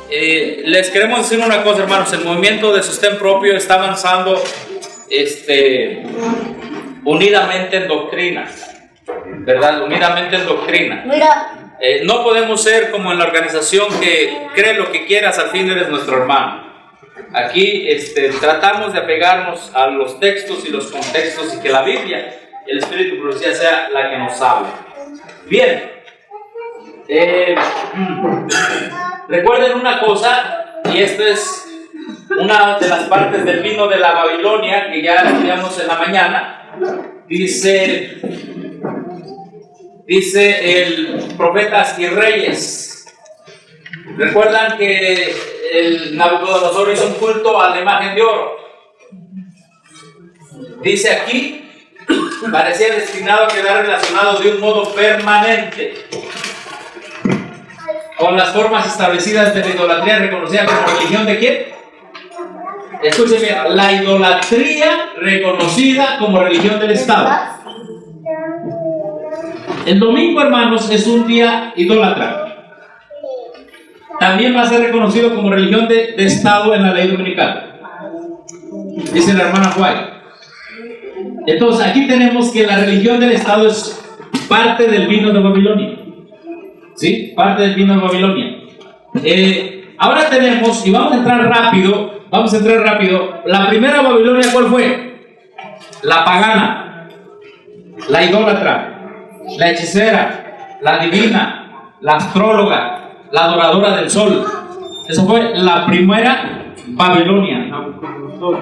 les queremos decir una cosa, hermanos. El movimiento de sostén propio está avanzando unidamente en doctrina, ¿verdad? Unidamente en doctrina. No podemos ser como en la organización que cree lo que quieras, al fin eres nuestro hermano. Aquí tratamos de apegarnos a los textos y los contextos, y que la Biblia, el Espíritu de Profecía, sea la que nos hable. Bien, recuerden una cosa, y esto es una de las partes del vino de la Babilonia que ya estudiamos en la mañana. Dice el profeta y Reyes. Recuerdan que el Nabucodonosor hizo un culto a la imagen de oro. Dice aquí, parecía destinado a quedar relacionado de un modo permanente con las formas establecidas de la idolatría reconocida como religión de ¿quién? Escuchen bien, la idolatría reconocida como religión del Estado. El domingo, hermanos, es un día idólatra. También va a ser reconocido como religión de Estado en la ley dominicana, dice la hermana White. Entonces, aquí tenemos que la religión del Estado es parte del vino de Babilonia. ¿Sí? Parte del vino de Babilonia. Ahora tenemos, y vamos a entrar rápido. La primera Babilonia, ¿cuál fue? La pagana, la idólatra, la hechicera, la divina, la astróloga, la adoradora del sol. Esa fue la primera Babilonia.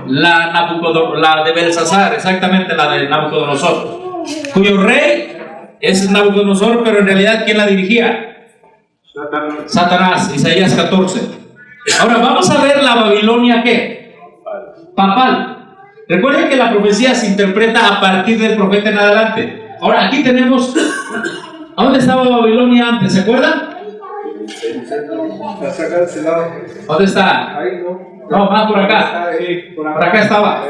La de Belsasar, exactamente, la de Nabucodonosor, cuyo rey es Nabucodonosor, pero en realidad ¿quién la dirigía? Satanás. Isaías 14. Ahora vamos a ver la Babilonia ¿qué? Papal. Recuerden que la profecía se interpreta a partir del profeta en adelante. Ahora aquí tenemos, ¿a dónde estaba Babilonia antes? ¿Se acuerdan? ¿Dónde está? No, más por acá. Por acá estaba.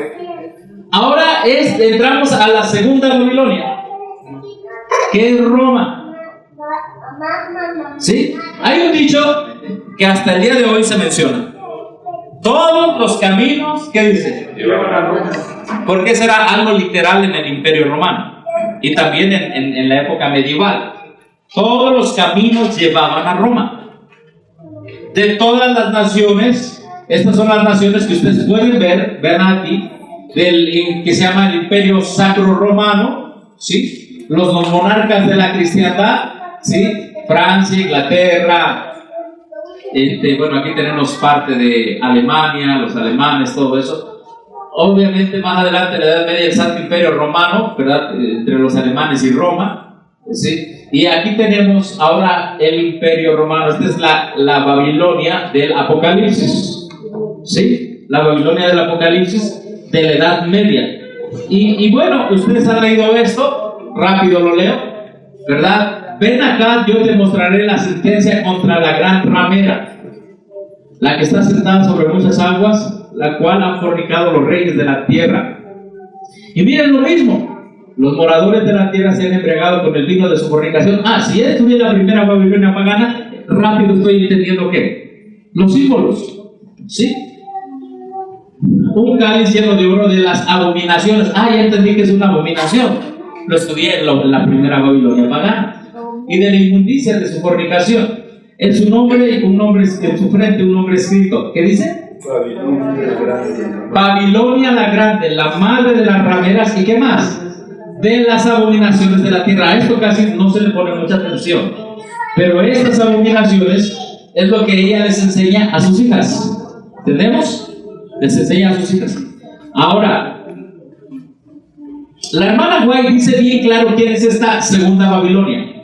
Ahora entramos a la segunda Babilonia, que es Roma. ¿Sí? Hay un dicho que hasta el día de hoy se menciona: todos los caminos, ¿qué dice? Llevan a Roma. Porque será algo literal en el Imperio Romano y también en la época medieval. Todos los caminos llevaban a Roma. De todas las naciones, estas son las naciones que ustedes pueden ver, vean aquí, que se llama el Imperio Sacro Romano, ¿sí? Los monarcas de la cristiandad, ¿sí? Francia, Inglaterra, bueno, aquí tenemos parte de Alemania, los alemanes, todo eso. Obviamente más adelante en la Edad Media el Santo Imperio Romano, ¿verdad? Entre los alemanes y Roma, ¿sí? Y aquí tenemos ahora el Imperio Romano. Esta es la Babilonia del Apocalipsis, ¿sí? La Babilonia del Apocalipsis de la Edad Media. Y bueno, ustedes han leído esto, rápido lo leo, ¿verdad? Ven acá, yo te mostraré la sentencia contra la gran ramera, la que está sentada sobre muchas aguas, la cual han fornicado los reyes de la tierra. Y miren lo mismo, los moradores de la tierra se han embriagado con el vino de su fornicación. Si estuviera la primera Babilonia pagana, rápido estoy entendiendo ¿qué? Los símbolos, ¿sí? Un cáliz lleno de oro de las abominaciones. Ya entendí que es una abominación. Lo estudié en la primera Babilonia pagana. Y de la inmundicia de su fornicación. En su nombre, en su frente, un nombre escrito. ¿Qué dice? Babilonia la grande, la madre de las rameras. ¿Y qué más? De las abominaciones de la tierra. A esto casi no se le pone mucha atención, pero estas abominaciones es lo que ella les enseña a sus hijas. ¿Entendemos? Les enseña a sus hijas. Ahora, la hermana White dice bien claro quién es esta segunda Babilonia.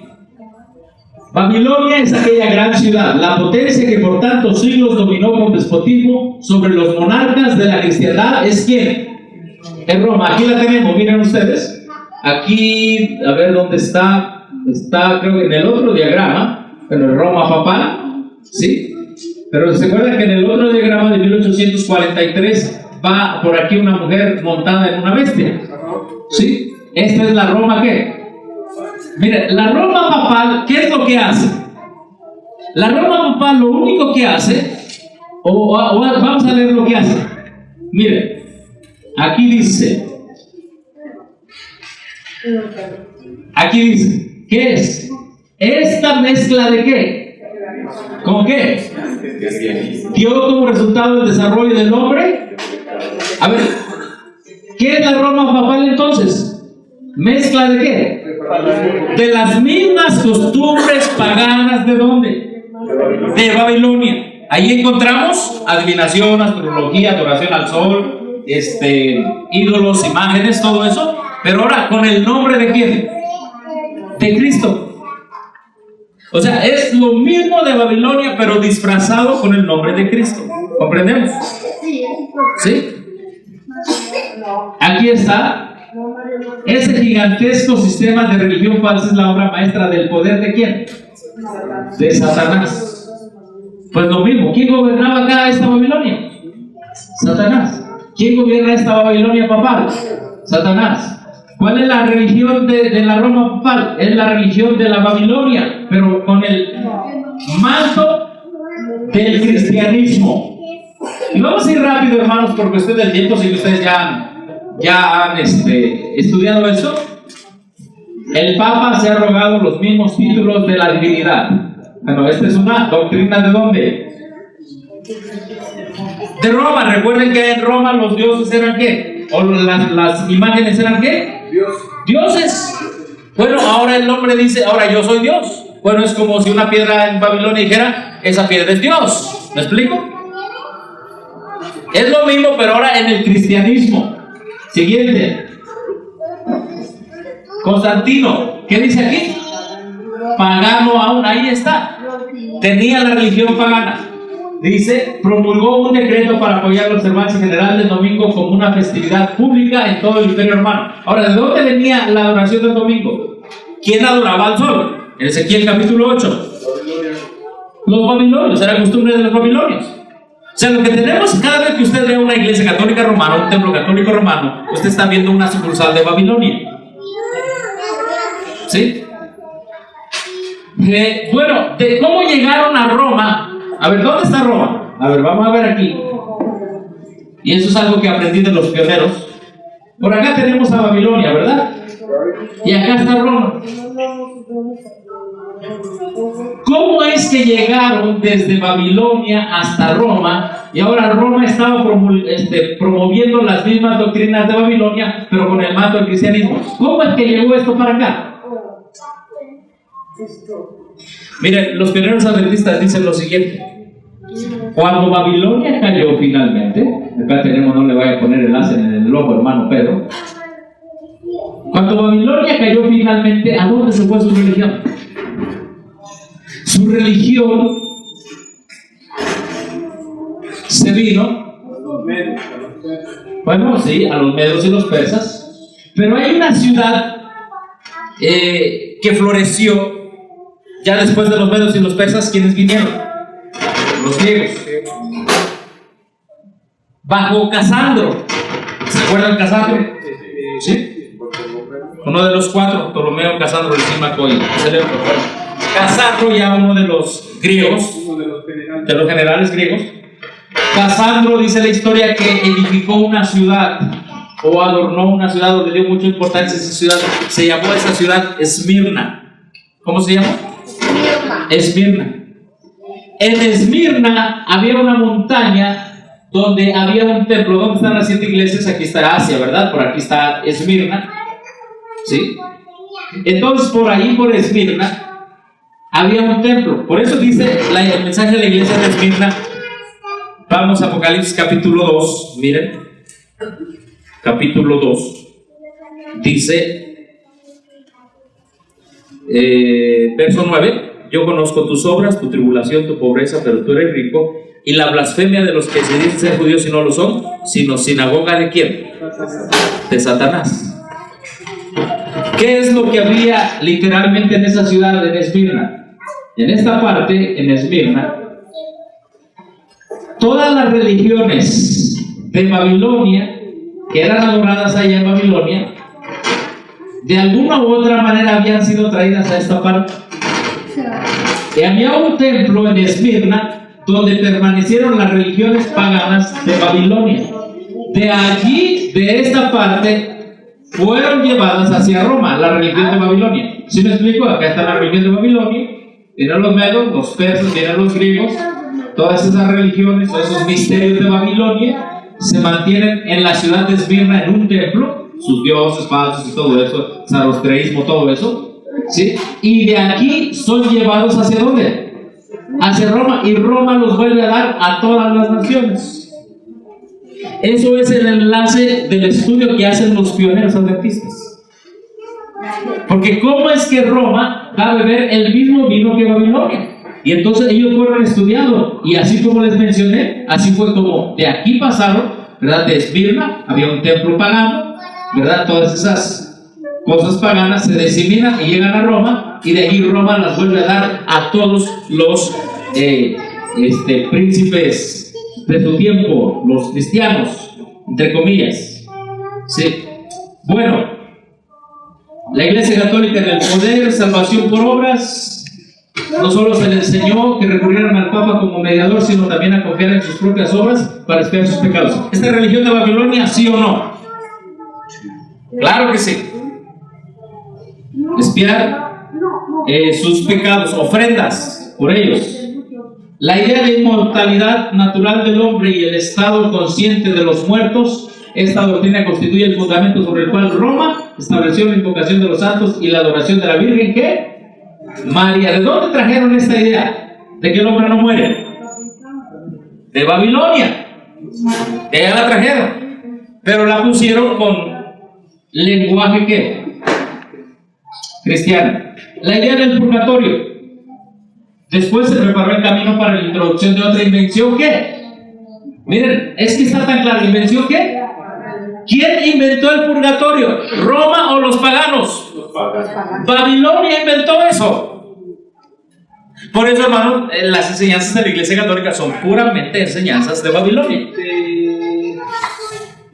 Babilonia es aquella gran ciudad, la potencia que por tantos siglos dominó con despotismo sobre los monarcas de la cristiandad. ¿Es quién? Es Roma. Aquí la tenemos, miren ustedes. Aquí, a ver dónde está. Está, creo que en el otro diagrama, pero en Roma papal, ¿sí? Pero se acuerdan que en el otro diagrama de 1843 va por aquí una mujer montada en una bestia, ¿sí? Esta es la Roma, ¿qué? Mire, la Roma papal, ¿qué es lo que hace? La Roma papal lo único que hace Vamos a leer lo que hace. Miren, aquí dice, ¿qué es? ¿Esta mezcla de qué? ¿Con qué? Dio como resultado el desarrollo del hombre. A ver, ¿qué es la Roma papal entonces? ¿Mezcla de qué? De las mismas costumbres paganas. ¿De dónde? De Babilonia. Ahí encontramos adivinación, astrología, adoración al sol, ídolos, imágenes, todo eso. Pero ahora, ¿con el nombre de quién? De Cristo. O sea, es lo mismo de Babilonia, pero disfrazado con el nombre de Cristo. ¿Comprendemos? ¿Sí? Aquí está. Ese gigantesco sistema de religión falsa es la obra maestra del poder ¿de quién? De Satanás. Pues lo mismo. ¿Quién gobernaba acá esta Babilonia? Satanás. ¿Quién gobierna esta Babilonia papal? Satanás. ¿Cuál es la religión de la Roma papal? Es la religión de la Babilonia, pero con el manto del cristianismo. Y vamos a ir rápido, hermanos, por cuestión del tiempo, si ustedes ya han estudiado eso. El Papa se ha rogado los mismos títulos de la divinidad. Bueno, esta es una doctrina ¿de dónde? De Roma. Recuerden que en Roma los dioses eran ¿qué? O las imágenes eran ¿qué? Dioses. Bueno, ahora el hombre dice, ahora yo soy Dios. Bueno, es como si una piedra en Babilonia dijera, esa piedra es Dios. ¿Me explico? Es lo mismo, pero ahora en el cristianismo. Siguiente. Constantino, ¿qué dice aquí? Pagano aún, ahí está. Tenía la religión pagana. Dice, promulgó un decreto para apoyar la observancia general del domingo como una festividad pública en todo el Imperio Romano. Ahora, ¿de dónde venía la adoración del domingo? ¿Quién adoraba al sol? En Ezequiel capítulo 8. Los babilonios, era costumbre de los babilonios. O sea, lo que tenemos cada vez que usted ve una iglesia católica romana, un templo católico romano, usted está viendo una sucursal de Babilonia. ¿Sí? Bueno, de cómo llegaron a Roma. A ver, ¿dónde está Roma? A ver, vamos a ver aquí. Y eso es algo que aprendí de los pioneros. Por acá tenemos a Babilonia, ¿verdad? Y acá está Roma. ¿Cómo es que llegaron desde Babilonia hasta Roma? Y ahora Roma estaba promoviendo las mismas doctrinas de Babilonia, pero con el manto del cristianismo. ¿Cómo es que llegó esto para acá? Miren, los pioneros adventistas dicen lo siguiente. Cuando Babilonia cayó finalmente, acá tenemos, no le vaya a poner el láser en el ojo, hermano Pedro. Cuando Babilonia cayó finalmente, ¿a dónde se fue su religión? Su religión se vino, bueno, sí, a los medos y los persas, pero hay una ciudad que floreció ya después de los medos y los persas. ¿Quiénes vinieron? Los griegos. Bajo Casandro. ¿Se acuerdan Casandro? ¿Sí? Uno de los cuatro, Ptolomeo, Casandro, Lisímaco y Casandro, ya uno de los griegos, de los generales griegos. Casandro, dice la historia, que edificó una ciudad o adornó una ciudad donde dio mucha importancia a esa ciudad. Se llamó esa ciudad Esmirna. ¿Cómo se llama? Esmirna. En Esmirna había una montaña donde había un templo. ¿Dónde están las 7 iglesias? Aquí está Asia, ¿verdad? Por aquí está Esmirna. ¿Sí? Entonces por ahí, por Esmirna, había un templo. Por eso dice el mensaje de la iglesia de Esmirna. Vamos a Apocalipsis capítulo 2. Miren. Capítulo 2. Dice, verso 9. Yo conozco tus obras, tu tribulación, tu pobreza, pero tú eres rico, y la blasfemia de los que se dicen ser judíos y no lo son, sino sinagoga ¿de quién? De Satanás. ¿Qué es lo que había literalmente en esa ciudad, en Esmirna? En esta parte, en Esmirna, todas las religiones de Babilonia, que eran adoradas allá en Babilonia, de alguna u otra manera habían sido traídas a esta parte. Y había un templo en Esmirna donde permanecieron las religiones paganas de Babilonia. De allí, de esta parte, fueron llevadas hacia Roma, la religión de Babilonia. ¿Sí me explico? Acá está la religión de Babilonia, vienen los medos, los persas, vienen los griegos, todas esas religiones, esos misterios de Babilonia, se mantienen en la ciudad de Esmirna en un templo, sus dioses falsos y todo eso, zoroastrismo, todo eso, ¿sí? Y de aquí son llevados ¿hacia dónde? Hacia Roma, y Roma los vuelve a dar a todas las naciones. Eso es el enlace del estudio que hacen los pioneros adventistas. Porque ¿cómo es que Roma va a beber el mismo vino que Babilonia? Y entonces ellos fueron estudiando, y así como les mencioné, así fue como de aquí pasaron, ¿verdad? De Esmirna había un templo pagano, ¿verdad? Todas esas cosas paganas se diseminan y llegan a Roma, y de ahí Roma las vuelve a dar a todos los príncipes de su tiempo, los cristianos, entre comillas. Sí. Bueno, la Iglesia Católica en el poder, salvación por obras. No solo se les enseñó que recurrieran al Papa como mediador, sino también a confiar en sus propias obras para expiar sus pecados. ¿Esta religión de Babilonia, sí o no? Claro que sí. Expiar sus pecados, ofrendas por ellos. La idea de inmortalidad natural del hombre y el estado consciente de los muertos, esta doctrina constituye el fundamento sobre el cual Roma estableció la invocación de los santos y la adoración de la Virgen, ¿qué? María. ¿De dónde trajeron esta idea de que el hombre no muere? De Babilonia. De allá la trajeron, pero la pusieron con lenguaje ¿qué? Cristiano. La idea del purgatorio. Después se preparó el camino para la introducción de otra invención ¿qué? Miren, es que está tan claro. ¿Invención qué? ¿Quién inventó el purgatorio? ¿Roma o los paganos? Babilonia inventó eso. Por eso, hermanos, las enseñanzas de la Iglesia Católica son puramente enseñanzas de Babilonia.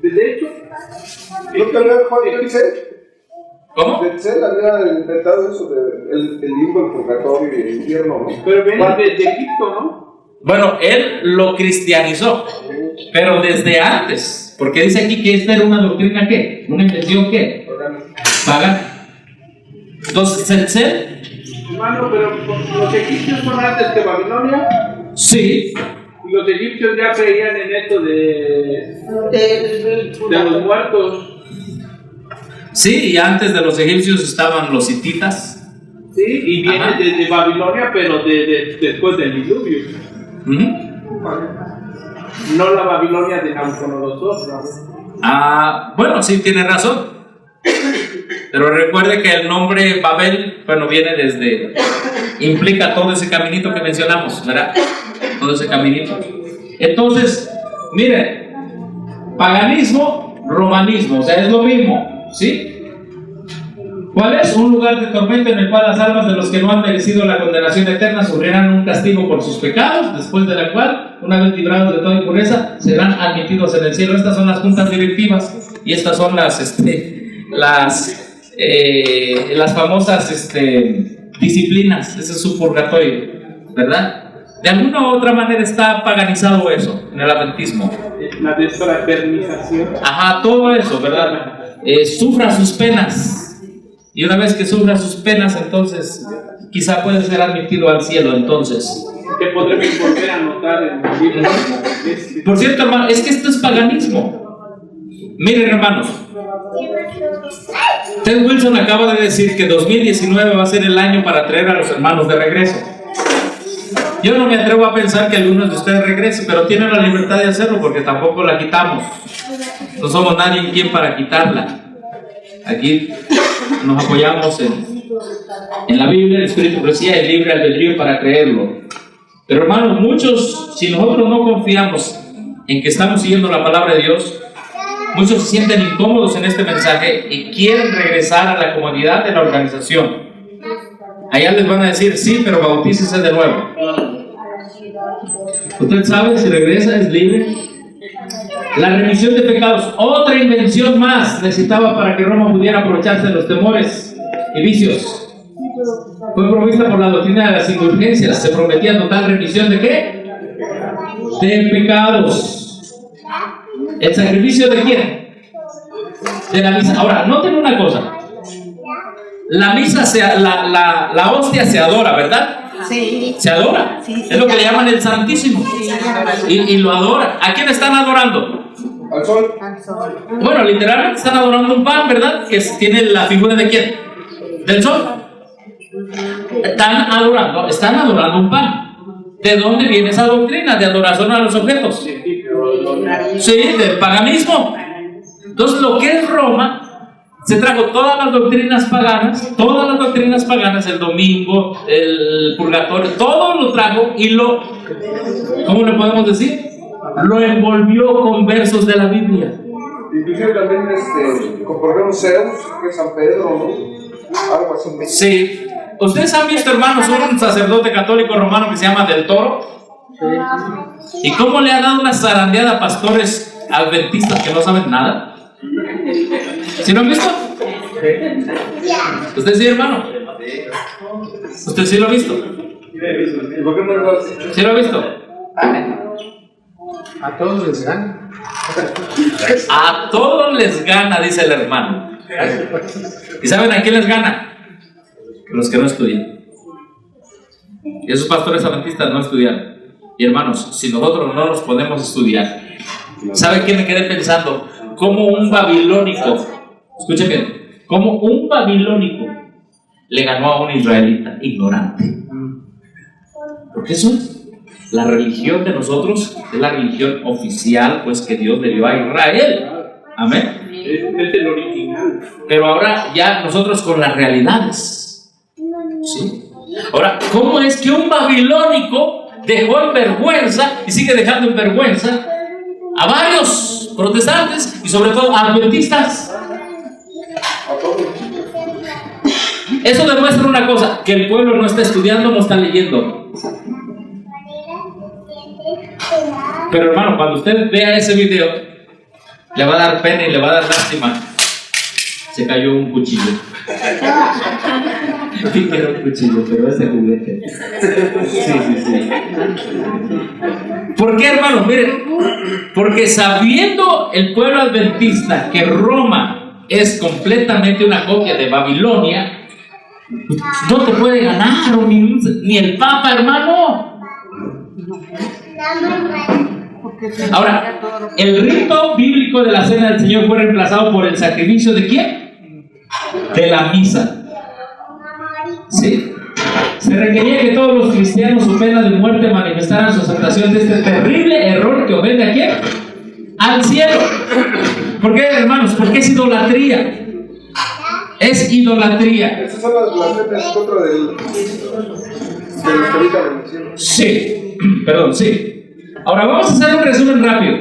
De hecho, ¿no te había Juan Betzel? ¿Cómo? Betzel había inventado eso del limbo, el purgatorio y el infierno, ¿no? Pero viene de Egipto, ¿no? Bueno, él lo cristianizó, pero desde antes, porque dice aquí que esta era una doctrina ¿qué? Una invención ¿qué? Pagana. Entonces, ¿Betzel? Hermano, pero los egipcios son antes que Babilonia. Sí. Y los egipcios ya creían en esto de los muertos. Sí, y antes de los egipcios estaban los hititas. Sí, y viene de Babilonia, pero después del diluvio. No la Babilonia de Nabucodonosor. Bueno, sí, tiene razón. Pero recuerde que el nombre Babel, bueno, viene desde, implica todo ese caminito que mencionamos, ¿verdad? Todo ese caminito. Entonces, mire, paganismo, romanismo, o sea, es lo mismo, ¿sí? ¿Cuál es? Un lugar de tormento en el cual las almas de los que no han merecido la condenación eterna sufrirán un castigo por sus pecados, después de la cual, una vez librados de toda impureza, serán admitidos en el cielo. Estas son las juntas directivas y estas son las famosas disciplinas. Ese es su purgatorio, ¿verdad? De alguna u otra manera está paganizado eso en el adventismo. La desfraternización. Ajá, todo eso, ¿verdad? Sufra sus penas. Y una vez que sufra sus penas, entonces quizá puede ser admitido al cielo. Entonces, que podremos volver a anotar en el libro. Por cierto, hermano, es que esto es paganismo. Miren, hermanos, Ted Wilson acaba de decir que 2019 va a ser el año para traer a los hermanos de regreso. Yo no me atrevo a pensar que algunos de ustedes regresen, pero tienen la libertad de hacerlo porque tampoco la quitamos. No somos nadie en quien para quitarla. Aquí nos apoyamos en la Biblia, el Espíritu Profecía y el libre albedrío para creerlo. Pero hermanos, muchos, si nosotros no confiamos en que estamos siguiendo la palabra de Dios, muchos se sienten incómodos en este mensaje y quieren regresar a la comodidad de la organización. Allá les van a decir, sí, pero bautícese de nuevo. Usted sabe, si regresa es libre. La remisión de pecados, otra invención más necesitaba para que Roma pudiera aprovecharse de los temores y vicios. Fue provista por la doctrina de las indulgencias. Se prometía total remisión de ¿qué? de pecados. ¿El sacrificio de quién? De la misa. Ahora, noten una cosa. La misa, la hostia se adora, ¿verdad? Sí. Se adora. Sí, sí, es lo que le llaman el Santísimo. Sí, Y lo adoran. ¿A quién están adorando? Al sol. al sol. Bueno, literalmente están adorando un pan, ¿verdad? Que tiene la figura de quién? Del sol. Están adorando un pan. ¿De dónde viene esa doctrina de adoración a los objetos? Sí, del paganismo. Entonces, lo que es Roma, se trajo todas las doctrinas paganas, el domingo, el purgatorio, todo lo trajo y ¿cómo le podemos decir? Lo envolvió con versos de la Biblia. Inclusive también, por ejemplo, Zeus, que es San Pedro, ¿no? Algo así. Sí. ¿Ustedes han visto, hermanos, un sacerdote católico romano que se llama Del Toro? ¿Y cómo le ha dado una zarandeada a pastores adventistas que no saben nada? ¿Sí lo han visto? ¿Usted sí, hermano? ¿Usted sí lo ha visto? ¿Y por qué no lo has dicho? ¿Sí lo ha visto? A todos les gana. A todos les gana, dice el hermano. ¿Y saben a quién les gana? Los que no estudian. Y esos pastores adventistas no estudian. Y hermanos, si nosotros no nos podemos estudiar, ¿sabe qué me quedé pensando? Como un babilónico, escuchen bien, como un babilónico le ganó a un israelita ignorante. Porque eso es la religión de nosotros, es la religión oficial, pues, que Dios le dio a Israel. Amén. Es el original. Pero ahora ya nosotros con las realidades. ¿Sí? Ahora, ¿cómo es que un babilónico dejó en vergüenza y sigue dejando en vergüenza a varios protestantes y sobre todo adventistas? Eso demuestra una cosa, que el pueblo no está estudiando, no está leyendo. Pero hermano, cuando usted vea ese video, le va a dar pena y le va a dar lástima. Se cayó un cuchillo. Sí, que era un cuchillo, pero es de juguete. Sí. ¿Por qué, hermano? Miren, porque sabiendo el pueblo adventista que Roma es completamente una copia de Babilonia, no te puede ganar ni el Papa, hermano. Ahora, el rito bíblico de la Cena del Señor fue reemplazado por el sacrificio ¿de quién? De la misa. Sí. Se requería que todos los cristianos su pena de muerte manifestaran su aceptación de este terrible error que ofende ¿a quién? Al cielo. ¿Por qué, hermanos? Porque es idolatría. Es idolatría. Esas son las blasfemias contra de los que habitan en el cielo. Sí, perdón, sí. Ahora vamos a hacer un resumen rápido.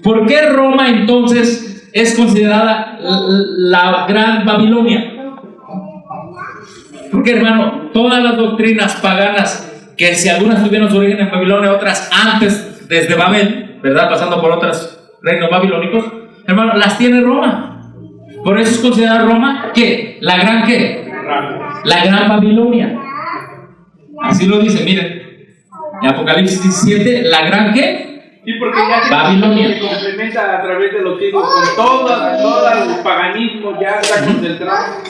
¿Por qué Roma entonces es considerada la gran Babilonia? Porque, hermano, todas las doctrinas paganas, que si algunas tuvieron su origen en Babilonia, otras antes desde Babel, ¿verdad? Pasando por otros reinos babilónicos, hermano, las tiene Roma. Por eso es considerada Roma, ¿qué? ¿La gran qué? La gran Babilonia. Así lo dice, miren. En Apocalipsis 17, ¿la gran qué? Sí, porque ya Babilonia. se complementa a través de los siglos con todo el paganismo ya está concentrado.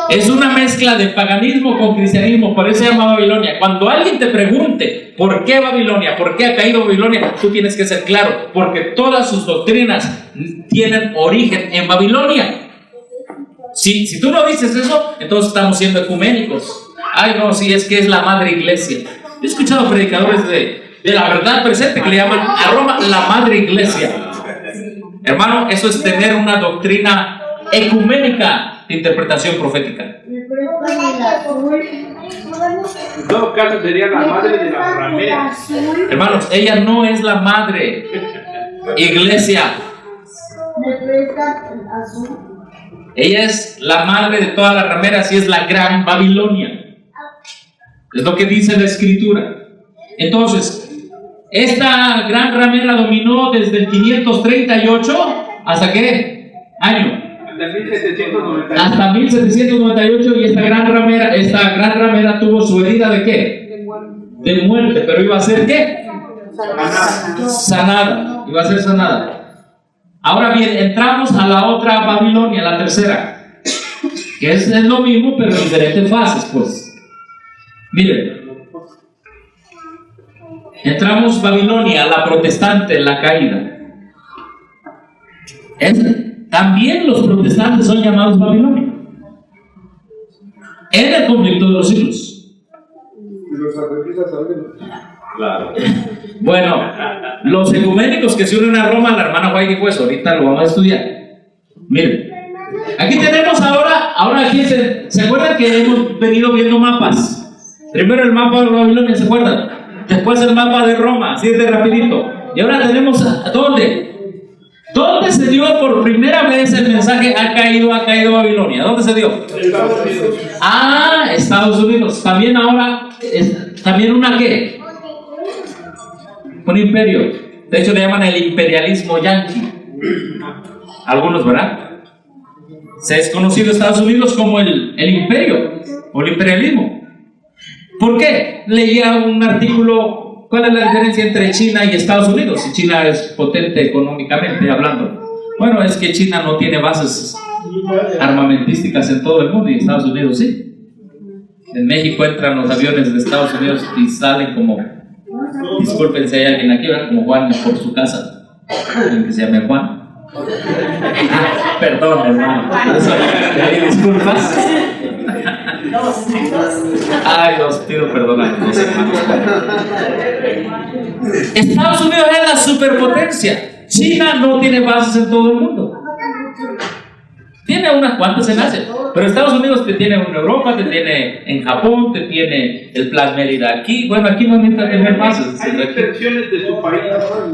Es una mezcla de paganismo con cristianismo, por eso se llama Babilonia. Cuando alguien te pregunte ¿por qué Babilonia? ¿Por qué ha caído Babilonia? Tú tienes que ser claro, porque todas sus doctrinas tienen origen en Babilonia. Si tú no dices eso, entonces estamos siendo ecuménicos. Ay, no, sí, es que es la madre iglesia. Yo he escuchado predicadores de la verdad presente que le llaman a Roma la madre iglesia. Hermano, eso es tener una doctrina ecuménica de interpretación profética. En todo caso sería la madre de las rameras. Hermanos, ella no es la madre iglesia. Ella es la madre de todas las rameras y es la gran Babilonia. Es lo que dice la escritura. Entonces, esta gran ramera dominó desde el 538 ¿hasta qué año? Hasta 1798, y esta gran ramera tuvo su herida ¿de qué? De muerte, pero iba a ser ¿qué? Sanada, iba a ser sanada. Ahora bien, entramos a la otra Babilonia, la tercera, que es lo mismo pero en diferentes fases, pues. Miren, entramos Babilonia, la protestante, la caída. También los protestantes son llamados Babilonia en el conflicto de los siglos. Y los adventistas también. Claro. Bueno, los ecuménicos que se unen a Roma, la hermana White dijo eso, ahorita lo vamos a estudiar. Miren, aquí tenemos ahora aquí se acuerdan que hemos venido viendo mapas. Primero el mapa de Babilonia, ¿se acuerdan? Después el mapa de Roma, así de rapidito. Y ahora tenemos, ¿dónde? ¿Dónde se dio por primera vez el mensaje ha caído Babilonia? ¿Dónde se dio? Estados Unidos. Estados Unidos. También ahora, también una ¿qué? Un imperio. De hecho le llaman el imperialismo yanqui. Algunos, ¿verdad? Se es conocido Estados Unidos como el imperio o el imperialismo. ¿Por qué? Leía un artículo. ¿Cuál es la diferencia entre China y Estados Unidos? Si China es potente económicamente hablando. Bueno, es que China no tiene bases armamentísticas en todo el mundo y Estados Unidos sí. En México entran los aviones de Estados Unidos y salen como, disculpen si hay alguien aquí, ¿verdad? Como Juan por su casa, que se llame Juan. Perdón, hermano. Disculpas. Ay, los pido perdón a los hermanos. Estados Unidos es la superpotencia. China no tiene bases en todo el mundo. Tiene unas cuantas en Asia, pero Estados Unidos te tiene en Europa, te tiene en Japón, te tiene el Plan Mérida aquí. Bueno, aquí no necesita tener bases. Hay extensiones de su país.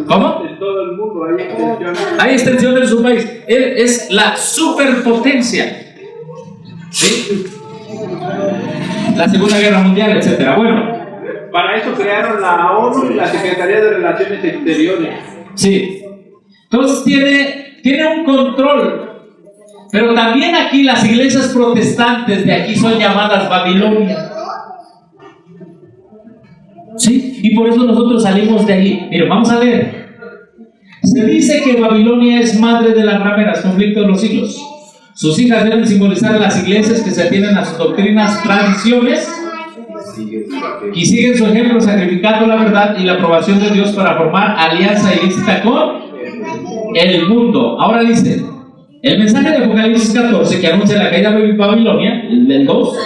¿Cómo? En todo el mundo hay extensiones. Hay extensiones de su país. Él es la superpotencia. ¿Sí? La Segunda Guerra Mundial, etcétera. Bueno. Para eso crearon la ONU y la Secretaría de Relaciones Exteriores. Sí. Entonces tiene un control. Pero también aquí las iglesias protestantes de aquí son llamadas Babilonia. Sí, y por eso nosotros salimos de ahí. Miren, vamos a leer. Se dice que Babilonia es madre de las rameras, conflicto de los siglos. Sus hijas deben simbolizar las iglesias que se atienen a sus doctrinas, tradiciones y siguen su ejemplo sacrificando la verdad y la aprobación de Dios para formar alianza ilícita con el mundo. Ahora dice, el mensaje de Apocalipsis 14 que anuncia la caída de Babilonia, el 2,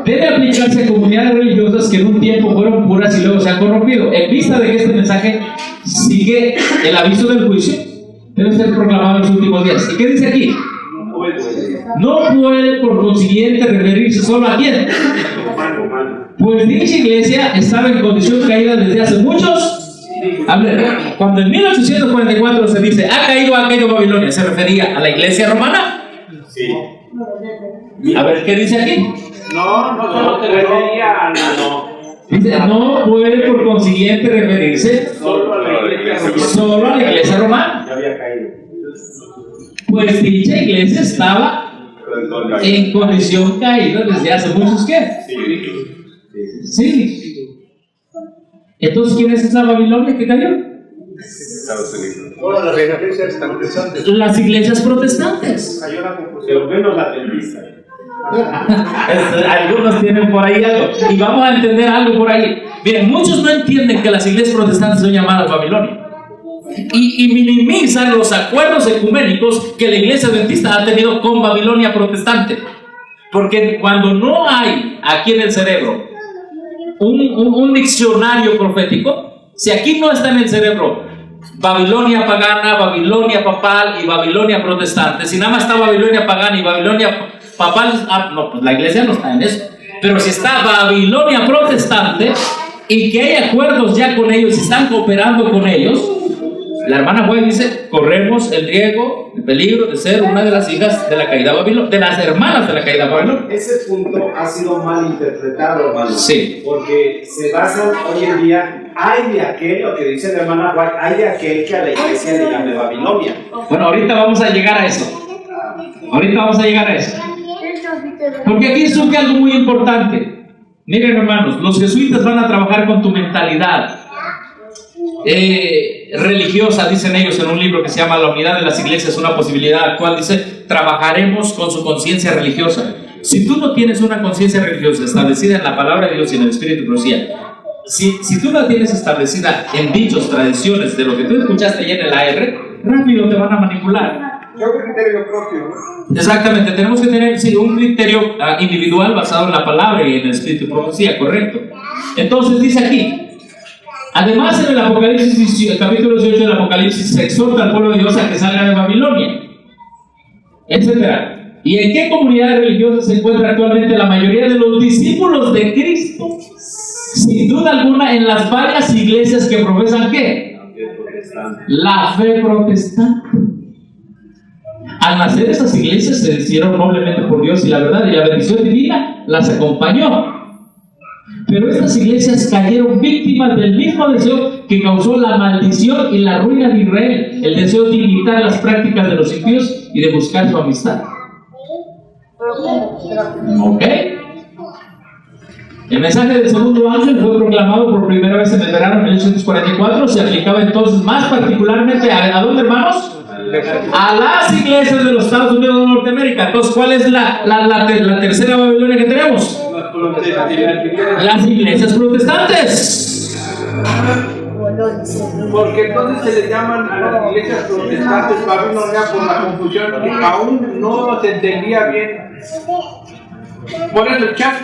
debe aplicarse a comunidades religiosas que en un tiempo fueron puras y luego se han corrompido. En vista de que este mensaje sigue el aviso del juicio, debe ser proclamado en los últimos días. ¿Y qué dice aquí? No puede por consiguiente referirse solo a quién. Pues dicha iglesia estaba en condición caída desde hace muchos. A ver, cuando en 1844 se dice ha caído Babilonia, ¿se refería a la iglesia romana? Sí. A ver, ¿qué dice aquí? No se refería a la Dice, no puede por consiguiente referirse solo a la iglesia romana. Ya había caído. Pues dicha iglesia estaba en condición caída desde hace muchos ¿qué? Sí. Entonces, ¿quién es esa Babilonia que cayó? Todas las iglesias protestantes. Las iglesias protestantes. Cayó la confusión. Menos adventistas. Algunos tienen por ahí algo. Y vamos a entender algo por ahí. Bien, muchos no entienden que las iglesias protestantes son llamadas Babilonia. Y minimizan los acuerdos ecuménicos que la iglesia adventista ha tenido con Babilonia protestante. Porque cuando no hay aquí en el cerebro un diccionario profético, si aquí no está en el cerebro Babilonia pagana, Babilonia papal y Babilonia protestante, si nada más está Babilonia pagana y Babilonia papal, no, pues la iglesia no está en eso. Pero si está Babilonia protestante y que hay acuerdos ya con ellos y están cooperando con ellos, la hermana White dice, corremos el riesgo, el peligro de ser una de las hijas de la caída Babilonia, de las hermanas de la caída Babilonia. Ese punto ha sido mal interpretado, hermano. Sí. Porque se basan hoy en día, hay de aquel, lo que dice la hermana White, hay de aquel que a la iglesia le llame Babilonia. Bueno, ahorita vamos a llegar a eso. Porque aquí surge algo muy importante. Miren, hermanos, los jesuitas van a trabajar con tu mentalidad. religiosa, dicen ellos en un libro que se llama La unidad de las iglesias, una posibilidad actual, dice, trabajaremos con su conciencia religiosa. Si tú no tienes una conciencia religiosa establecida en la palabra de Dios y en el Espíritu de profecía, si tú la tienes establecida en dichos, tradiciones, de lo que tú escuchaste allá en el AR, rápido te van a manipular. Yo creo criterio propio, ¿no? Exactamente, tenemos que tener un criterio individual basado en la palabra y en el Espíritu de profecía, correcto. Entonces dice aquí, además en el Apocalipsis, el capítulo 18 del Apocalipsis, se exhorta al pueblo de Dios a que salga de Babilonia, etc. ¿Y en qué comunidades religiosas se encuentra actualmente la mayoría de los discípulos de Cristo? Sin duda alguna en las varias iglesias que profesan ¿qué? La fe protestante. Al nacer estas iglesias se decidieron noblemente por Dios y la verdad y la bendición divina las acompañó. Pero estas iglesias cayeron víctimas del mismo deseo que causó la maldición y la ruina de Israel, el deseo de imitar las prácticas de los impíos y de buscar su amistad. ¿Ok? El mensaje del segundo ángel fue proclamado por primera vez en el verano de 1844. Se aplicaba entonces más particularmente ¿a dónde, hermanos? A las iglesias de los Estados Unidos de Norteamérica. Entonces, ¿cuál es la tercera Babilonia que tenemos? Las iglesias protestantes. Porque entonces se le llaman a las iglesias protestantes Babilonia por la confusión que aún no se entendía bien. Por eso el chat.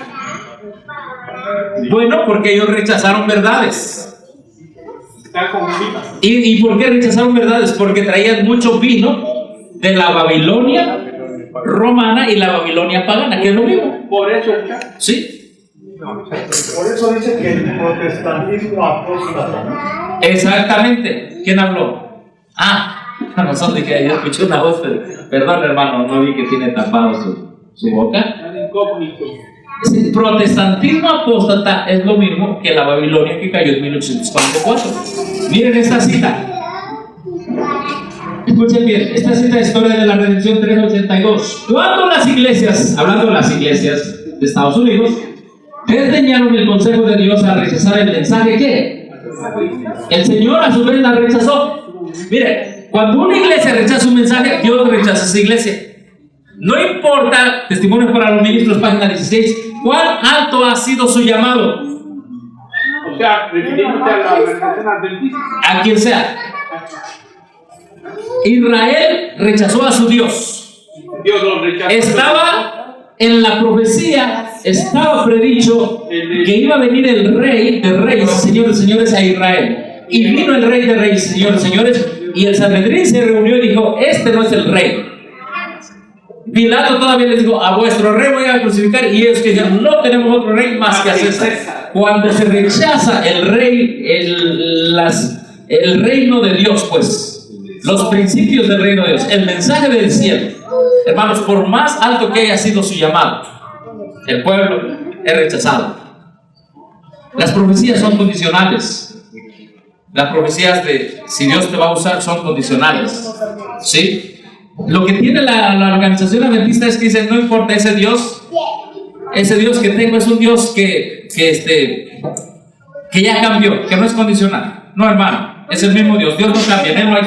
Bueno, porque ellos rechazaron verdades. Está confundido. ¿Y por qué rechazaron verdades? Porque traían mucho vino de la Babilonia romana y la Babilonia pagana, que es lo mismo. Por eso el chat. Sí. Por eso dice que el protestantismo apóstata. Exactamente. ¿Quién habló? A razón de que yo escuché una voz. Perdón, hermano, no vi que tiene tapado su boca. El incógnito. El protestantismo apóstata es lo mismo que la Babilonia que cayó en 1844. Miren esta cita. Escuchen bien, esta cita de Historia de la Redención 382. Cuando las iglesias, hablando de las iglesias de Estados Unidos, desdeñaron el consejo de Dios al rechazar el mensaje, ¿qué? El Señor a su vez la rechazó. Mire, cuando una iglesia rechaza un mensaje, Dios rechaza esa iglesia. No importa, Testimonios para los Ministros, página 16, cuán alto ha sido su llamado. O sea, refiriéndose a la organización adventista. A quien sea. Israel rechazó a su Dios. Dios lo rechazó. Estaba en la profecía, estaba predicho que iba a venir el rey de reyes, señores, señores, a Israel. Y vino el rey de reyes, señores, señores, y el Sanedrín se reunió y dijo, este no es el rey. Pilato todavía les dijo, a vuestro rey voy a crucificar, y ellos que dijeron, no tenemos otro rey más que a César. Cuando se rechaza el rey, el reino de Dios, pues, los principios del reino de Dios, el mensaje del cielo, hermanos, por más alto que haya sido su llamado, el pueblo es rechazado. Las profecías son condicionales. Las profecías de si Dios te va a usar son condicionales. ¿Sí? Lo que tiene la organización adventista es que dicen, no importa, ese Dios que tengo es un Dios que ya cambió, que no es condicional. No, hermano, es el mismo Dios. Dios no cambia, en él no hay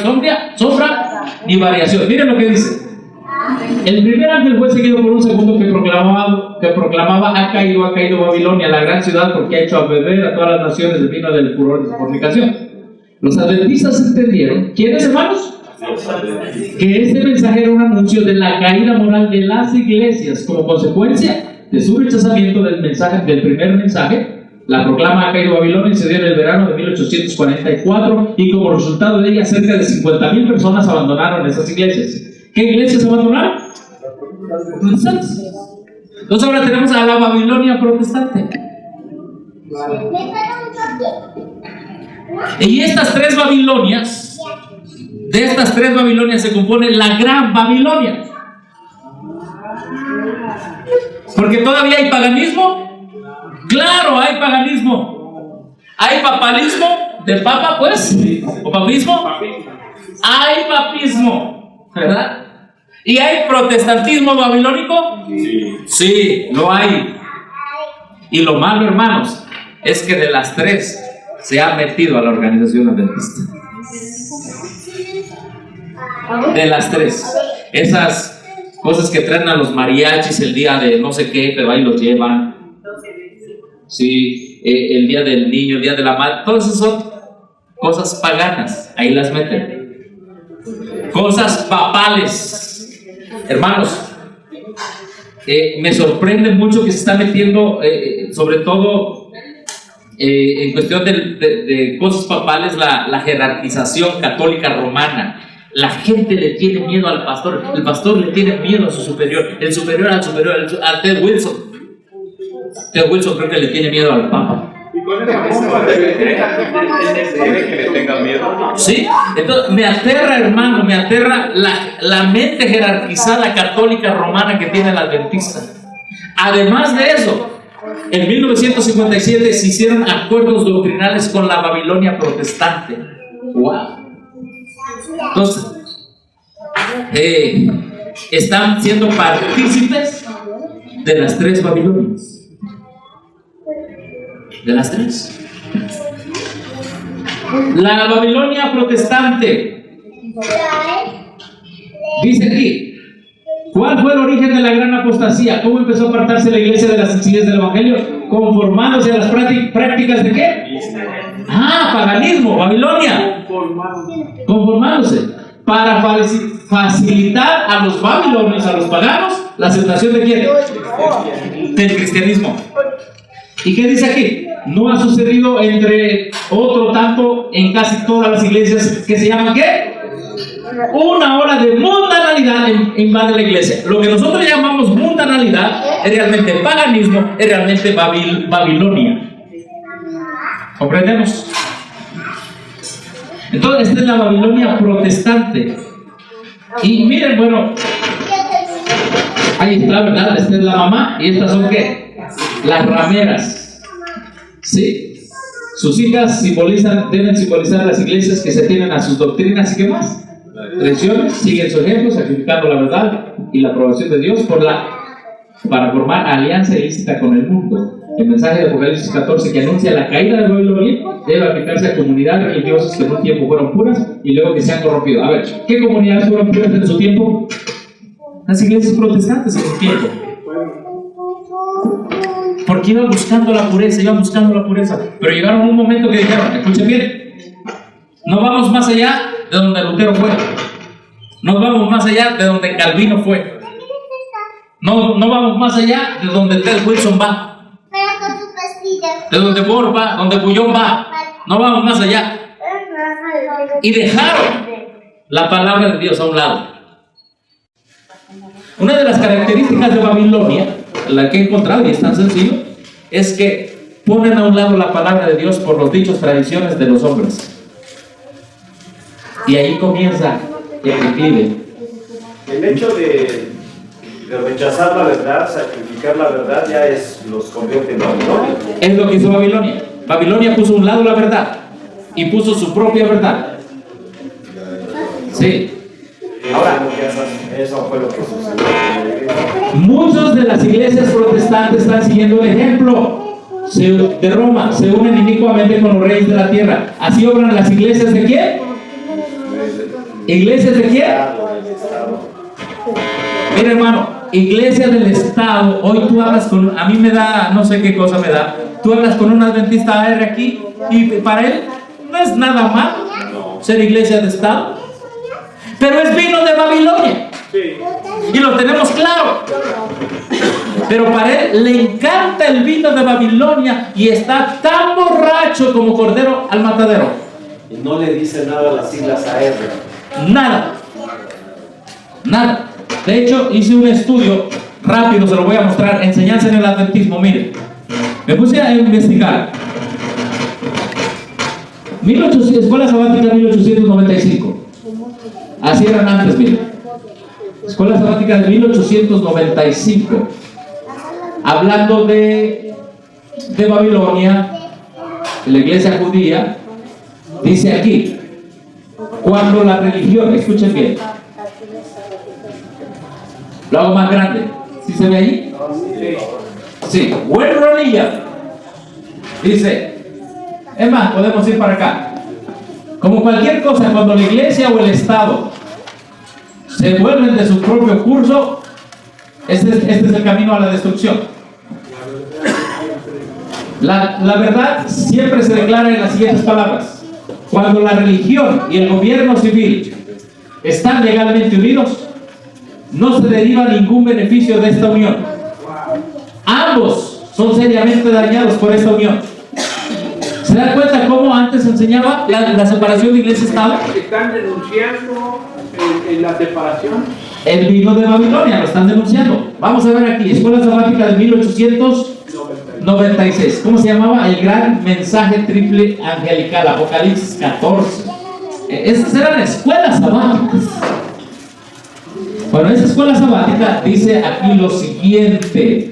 sombra ni variación. Miren lo que dice. El primer ángel fue seguido por un segundo que proclamaba ha caído Babilonia, la gran ciudad, porque ha hecho a beber a todas las naciones el vino del furor de su fornicación. Los adventistas entendieron, ¿quiénes, hermanos? Que este mensaje era un anuncio de la caída moral de las iglesias como consecuencia de su rechazamiento del primer mensaje. La proclama ha caído Babilonia se dio en el verano de 1844 y como resultado de ella cerca de 50,000 personas abandonaron esas iglesias. ¿Qué iglesias abandonaron? Protestantes. Entonces ahora tenemos a la Babilonia protestante. Y estas tres Babilonias, de estas tres Babilonias se compone la Gran Babilonia. Porque todavía hay paganismo. Claro, hay paganismo. Hay papalismo del Papa, pues, o papismo. Hay papismo, ¿verdad? ¿Y hay protestantismo babilónico? Sí, lo hay. Y lo malo, hermanos, es que de las tres se ha metido a la organización adventista. De las tres, esas cosas que traen a los mariachis el día de no sé qué, pero ahí los llevan. Sí, el día del niño, el día de la madre, todas esas son cosas paganas, ahí las meten. Cosas papales, hermanos. Me sorprende mucho que se está metiendo, sobre todo en cuestión de cosas papales, la jerarquización católica romana. La gente le tiene miedo al pastor, el pastor le tiene miedo a su superior, el superior al superior, a Ted Wilson. Ted Wilson creo que le tiene miedo al Papa. Y con eso ¿Quiere que le tengan miedo? Sí, entonces me aterra, hermano, me aterra la mente jerarquizada católica romana que tiene el adventista. Además de eso, en 1957 se hicieron acuerdos doctrinales con la Babilonia protestante. ¡Wow! Entonces, están siendo partícipes de las tres Babilonias. De las tres. La Babilonia protestante, dice aquí, ¿cuál fue el origen de la gran apostasía? ¿Cómo empezó a apartarse la iglesia de las sencillez del evangelio? Conformándose a las prácticas de ¿qué? Paganismo, Babilonia. Conformándose para facilitar a los babilonios, a los paganos, la aceptación de ¿quién? Del cristianismo. ¿Y qué dice aquí? No ha sucedido entre otro tanto en casi todas las iglesias que se llaman ¿qué? Una ola de mundanalidad invade la iglesia. Lo que nosotros llamamos mundanalidad es realmente paganismo, es realmente Babilonia. ¿Comprendemos? Entonces, esta es la Babilonia protestante. Y miren, bueno, ahí está, ¿verdad? Esta es la mamá y estas son ¿qué? Las rameras. ¿Sí? Sus hijas deben simbolizar las iglesias que se tienen a sus doctrinas y qué más. Tradiciones, siguen su ejemplo, sacrificando la verdad y la aprobación de Dios para formar alianza ilícita con el mundo. El mensaje de Apocalipsis 14 que anuncia la caída de Babilonia debe aplicarse a comunidades religiosas que en un tiempo fueron puras y luego que se han corrompido. A ver, ¿qué comunidades fueron puras en su tiempo? Las iglesias protestantes en su tiempo. Porque iban buscando la pureza, pero llegaron a un momento que dijeron, escuchen bien, no vamos más allá de donde Lutero fue, no vamos más allá de donde Calvino fue, no vamos más allá de donde Ted Wilson va, de donde Bohr va, donde Bullón va, no vamos más allá. Y dejaron la palabra de Dios a un lado. Una de las características de Babilonia, la que he encontrado, y es tan sencillo, es que ponen a un lado la palabra de Dios por los dichos, tradiciones de los hombres. Y ahí comienza el declive. El hecho de rechazar la verdad, sacrificar la verdad, ya los convierte en Babilonia. Es lo que hizo Babilonia. Babilonia puso a un lado la verdad y puso su propia verdad. Sí. Ahora, eso fue lo que sucedió. Muchas de las iglesias protestantes están siguiendo el ejemplo de Roma. Se unen inicuamente con los reyes de la tierra. Así obran las iglesias de quién? ¿Iglesias de quién? Mira, hermano, iglesia del Estado. Hoy tú hablas con, a mí me da, no sé qué cosa me da, tú hablas con un adventista AR aquí y para él no es nada malo ser iglesia de Estado, pero es vino de Babilonia. Y lo tenemos claro. Pero para él le encanta el vino de Babilonia y está tan borracho como cordero al matadero. Y no le dice nada a las siglas AR. Nada. Nada. De hecho, hice un estudio rápido, se lo voy a mostrar. Enseñanza en el adventismo. Miren, me puse a investigar. Escuela Sabática 1895. Así eran antes, miren. Escuela Sabática de 1895. Hablando de Babilonia, de la iglesia judía, dice aquí, cuando la religión, escuchen bien, lo hago más grande, ¿sí se ve ahí? Sí, when religion, dice, Es más, podemos ir para acá. Como cualquier cosa, cuando la iglesia o el Estado se vuelven de su propio curso, este es el camino a la destrucción. La verdad siempre se declara en las siguientes palabras: cuando la religión y el gobierno civil están legalmente unidos, no se deriva ningún beneficio de esta unión. Ambos son seriamente dañados por esta unión. ¿Se dan cuenta cómo antes se enseñaba la separación de iglesia y Estado? Están denunciando la separación. El vino de Babilonia lo están denunciando. Vamos a ver aquí, Escuela Sabática de 1896. ¿Cómo se llamaba? El gran mensaje triple angelical, Apocalipsis 14. Esas eran escuelas sabáticas. Bueno, esa escuela sabática dice aquí lo siguiente.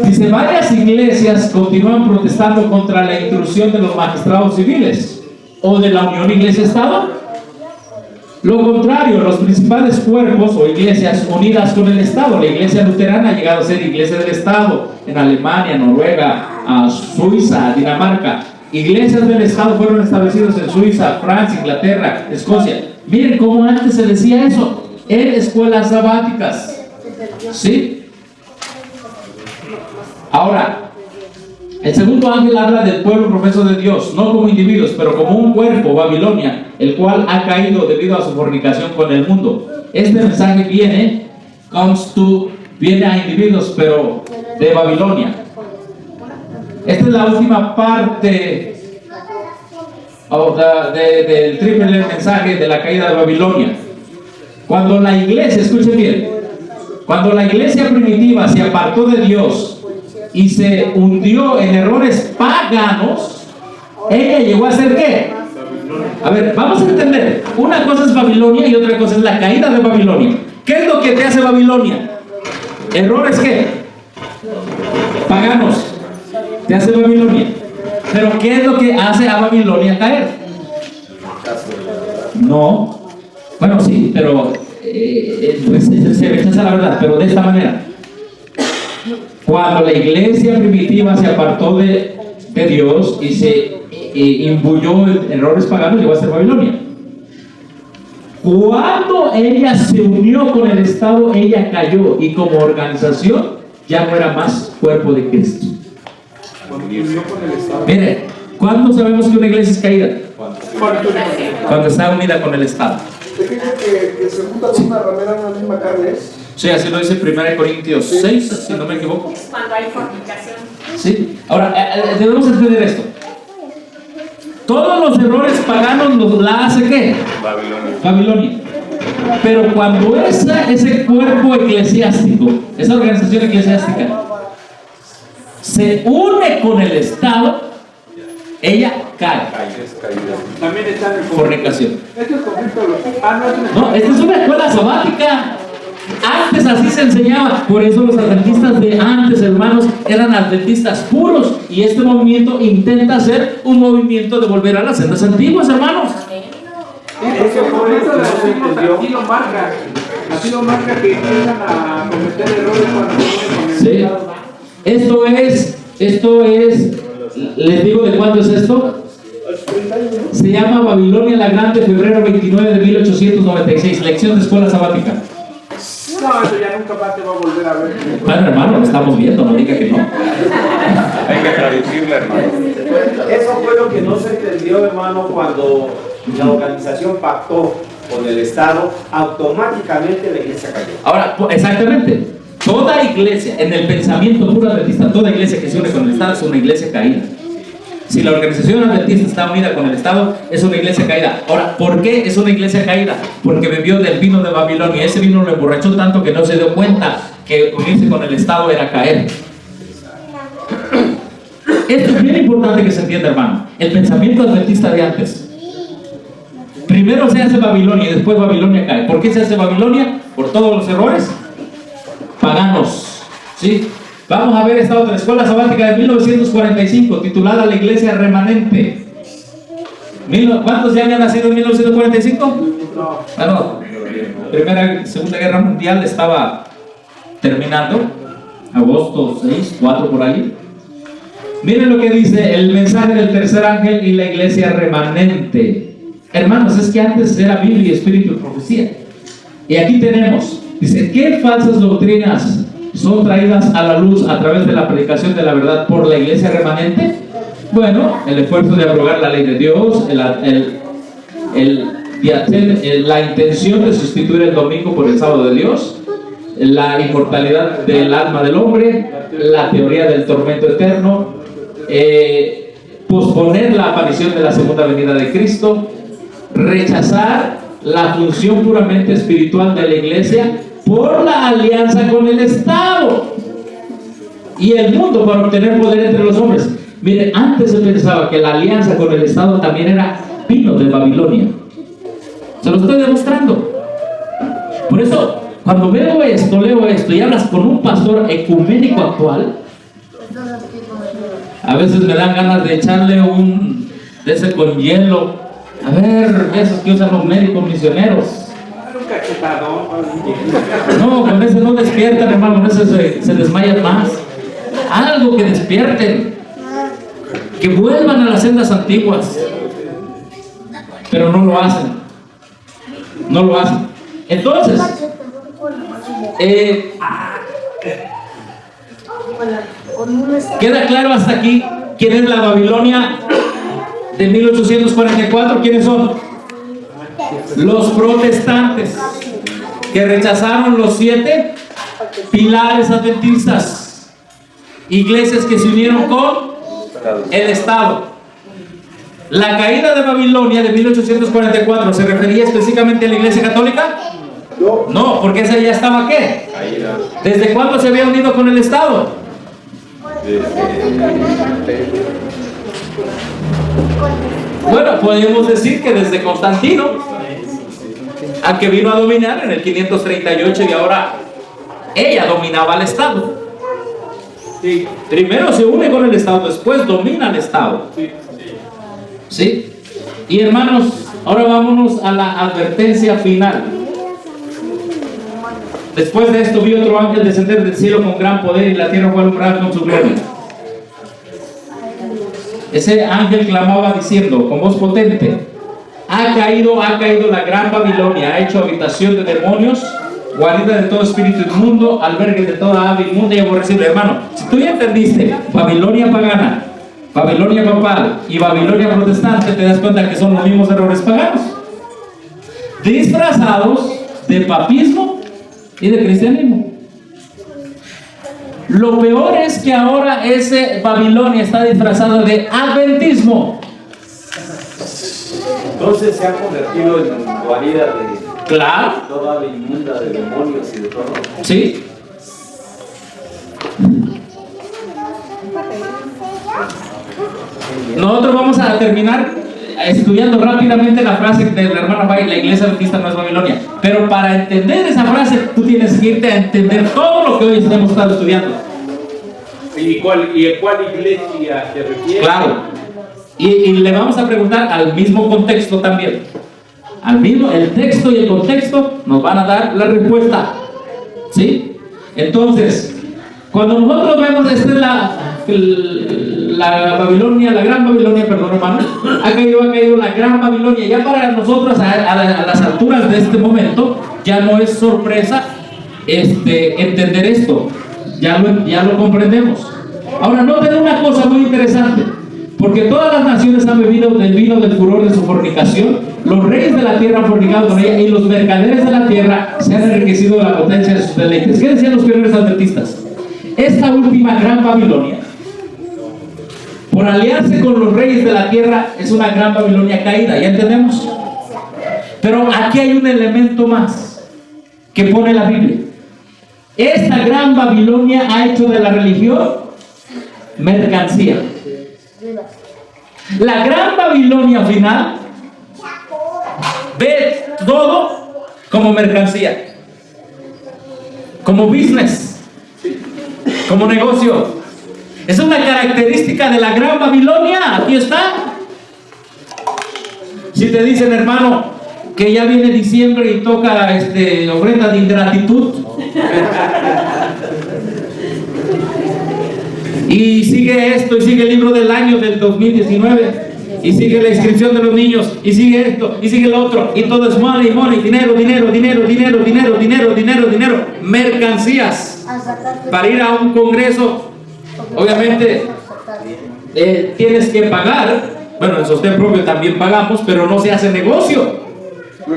Dice, varias iglesias continúan protestando contra la intrusión de los magistrados civiles o de la unión iglesia-estado. Lo contrario, los principales cuerpos o iglesias unidas con el Estado, la iglesia luterana ha llegado a ser iglesia del Estado en Alemania, Noruega, Suiza, Dinamarca. Iglesias del Estado fueron establecidas en Suiza, Francia, Inglaterra, Escocia. Miren cómo antes se decía eso en escuelas sabáticas. ¿Sí? Ahora, el segundo ángel habla del pueblo profeso de Dios, no como individuos, pero como un cuerpo, Babilonia, el cual ha caído debido a su fornicación con el mundo. Este mensaje viene a individuos, pero de Babilonia. Esta es la última parte del triple mensaje de la caída de Babilonia. Cuando la iglesia, escuchen bien, cuando la iglesia primitiva se apartó de Dios y se hundió en errores paganos, ella llegó a ser ¿qué? A ver, vamos a entender. Una cosa es Babilonia y otra cosa es la caída de Babilonia. ¿Qué es lo que te hace Babilonia? ¿Errores qué? Paganos. Te hace Babilonia. Pero ¿qué es lo que hace a Babilonia caer? No. Bueno, sí, pero se rechaza la verdad, pero de esta manera. Cuando la iglesia primitiva se apartó de Dios y se imbuyó en errores paganos, llegó a ser Babilonia. Cuando ella se unió con el Estado, ella cayó y como organización ya no era más cuerpo de Cristo. Mire, ¿cuándo sabemos que una iglesia es caída? Cuando está unida con el Estado. ¿Usted cree que se juntan una ramera en una misma carne? Sí, así lo dice 1 Corintios 6, si no me equivoco. Es cuando hay fornicación. Sí, ahora debemos entender esto. Todos los errores paganos la hace ¿qué? Babilonia. Pero cuando ese cuerpo eclesiástico, esa organización eclesiástica, se une con el Estado, ella cae. También está en el Fornicación. Este es conflicto. No, esta es una escuela sabática. Antes así se enseñaba. Por eso los adventistas de antes, hermanos, eran adventistas puros. Y este movimiento intenta ser un movimiento de volver a las sendas antiguas, hermanos. Ese conflicto así lo marca. Así lo marca que empiezan a cometer errores cuando se unen con el Sí. Estado. Esto es, les digo de cuándo es esto. Se llama Babilonia la Grande, febrero 29 de 1896, lección de escuela sabática. No, eso ya nunca más te va a volver a ver. Bueno, hermano, lo estamos viendo, no diga que no. Hay que traducirla, hermano. Eso fue lo que no se entendió, hermano, cuando la organización pactó con el Estado, automáticamente la iglesia cayó. Ahora, exactamente, toda iglesia, en el pensamiento puro adventista, toda iglesia que se une con el Estado es una iglesia caída. Si la organización adventista está unida con el Estado, es una iglesia caída. Ahora, ¿por qué es una iglesia caída? Porque bebió del vino de Babilonia. Ese vino lo emborrachó tanto que no se dio cuenta que unirse con el Estado era caer. Esto es bien importante que se entienda, hermano. El pensamiento adventista de antes. Primero se hace Babilonia y después Babilonia cae. ¿Por qué se hace Babilonia? Por todos los errores paganos. ¿Sí? Vamos a ver esta otra escuela sabática de 1945, titulada La Iglesia Remanente. ¿Cuántos ya habían nacido en 1945? Bueno, Segunda Guerra Mundial estaba terminando, agosto 6, 4 por ahí. Miren lo que dice el mensaje del tercer ángel y la iglesia remanente. Hermanos, es que antes era Biblia, Espíritu y profecía. Y aquí tenemos, dice, ¿qué falsas doctrinas son traídas a la luz a través de la predicación de la verdad por la iglesia remanente? Bueno, el esfuerzo de abrogar la ley de Dios, la intención de sustituir el domingo por el sábado de Dios, la inmortalidad del alma del hombre, la teoría del tormento eterno, posponer la aparición de la segunda venida de Cristo, rechazar la función puramente espiritual de la iglesia por la alianza con el Estado y el mundo para obtener poder entre los hombres. Miren, antes se pensaba que la alianza con el Estado también era vino de Babilonia. Se lo estoy demostrando. Por eso, cuando leo esto y hablas con un pastor ecuménico actual, a veces me dan ganas de echarle un de ese con hielo. A ver, esos que usan los médicos misioneros. No, con ese no despiertan, hermano, con ese se desmayan más. Algo que despierten, que vuelvan a las sendas antiguas. Pero no lo hacen. No lo hacen. Entonces, queda claro hasta aquí quién es la Babilonia de 1844. ¿Quiénes son? Los protestantes, que rechazaron los 7 pilares adventistas, iglesias que se unieron con el Estado. La caída de Babilonia de 1844 ¿se refería específicamente a la iglesia católica? No, porque esa ya estaba ¿qué? ¿Desde cuándo se había unido con el Estado? Bueno, podemos decir que desde Constantino, a que vino a dominar en el 538, y ahora ella dominaba el Estado. Sí. Primero se une con el Estado, después domina el Estado. ¿Sí? Y hermanos, ahora vámonos a la advertencia final. Después de esto vi otro ángel descender del cielo con gran poder, y la tierra fue alumbrada con su gloria. Ese ángel clamaba diciendo con voz potente: ha caído la gran Babilonia, ha hecho habitación de demonios, guarida de todo espíritu inmundo, albergue de toda ave inmunda y aborrecible. Hermano, si tú ya entendiste Babilonia pagana, Babilonia papal y Babilonia protestante, te das cuenta que son los mismos errores paganos, disfrazados de papismo y de cristianismo. Lo peor es que ahora ese Babilonia está disfrazado de adventismo. Entonces se ha convertido en guarida de Claro. toda inmunda de demonios y de todo. Sí. Nosotros vamos a terminar estudiando rápidamente la frase del hermano Bay: la iglesia adventista no es Babilonia. Pero para entender esa frase, tú tienes que irte a entender todo lo que hoy hemos estado estudiando. ¿Y a cuál iglesia se refiere? Claro. Y le vamos a preguntar al mismo contexto también. El texto y el contexto nos van a dar la respuesta. ¿Sí? Entonces, cuando nosotros vemos la Babilonia, la gran Babilonia, perdón hermano, ha caído la gran Babilonia. Ya para nosotros a las alturas de este momento ya no es sorpresa entender esto. Ya lo comprendemos. Ahora noten una cosa muy interesante, porque todas las naciones han bebido del vino del furor de su fornicación. Los reyes de la tierra han fornicado con ella, y los mercaderes de la tierra se han enriquecido de la potencia de sus deleites. ¿Qué decían los pioneros adventistas? Esta última gran Babilonia, por aliarse con los reyes de la tierra, es una gran Babilonia caída. ¿Ya entendemos? Pero aquí hay un elemento más que pone la Biblia. Esta gran Babilonia ha hecho de la religión mercancía. La gran Babilonia final ve todo como mercancía, como business, como negocio. Es una característica de la gran Babilonia. Aquí está. Si te dicen, hermano, que ya viene diciembre y toca ofrenda de ingratitud, Y sigue esto, y sigue el libro del año del 2019, y sigue la inscripción de los niños, y sigue esto, y sigue lo otro, y todo es money, money, dinero, dinero, dinero, dinero, dinero, dinero, dinero, dinero, mercancías. Para ir a un congreso, obviamente, tienes que pagar. Bueno, en sostén propio también pagamos, pero no se hace negocio.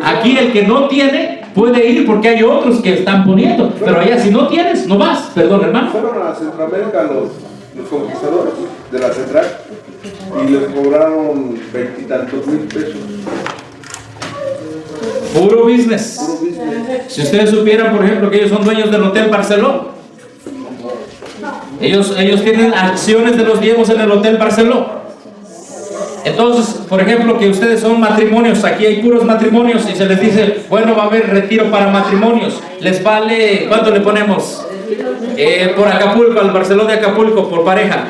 Aquí el que no tiene puede ir porque hay otros que están poniendo, pero allá si no tienes, no vas. Perdón, hermano. Fueron a Centroamérica los conquistadores de la central y les cobraron 20 y tantos mil pesos. Puro business. Puro business. Si ustedes supieran, por ejemplo, que ellos son dueños del Hotel Barceló. Ellos tienen acciones de los diezmos en el Hotel Barceló. Entonces, por ejemplo, que ustedes son matrimonios, aquí hay puros matrimonios y se les dice, bueno, va a haber retiro para matrimonios. Les vale, ¿cuánto le ponemos? Por Acapulco, al Barceló de Acapulco, por pareja.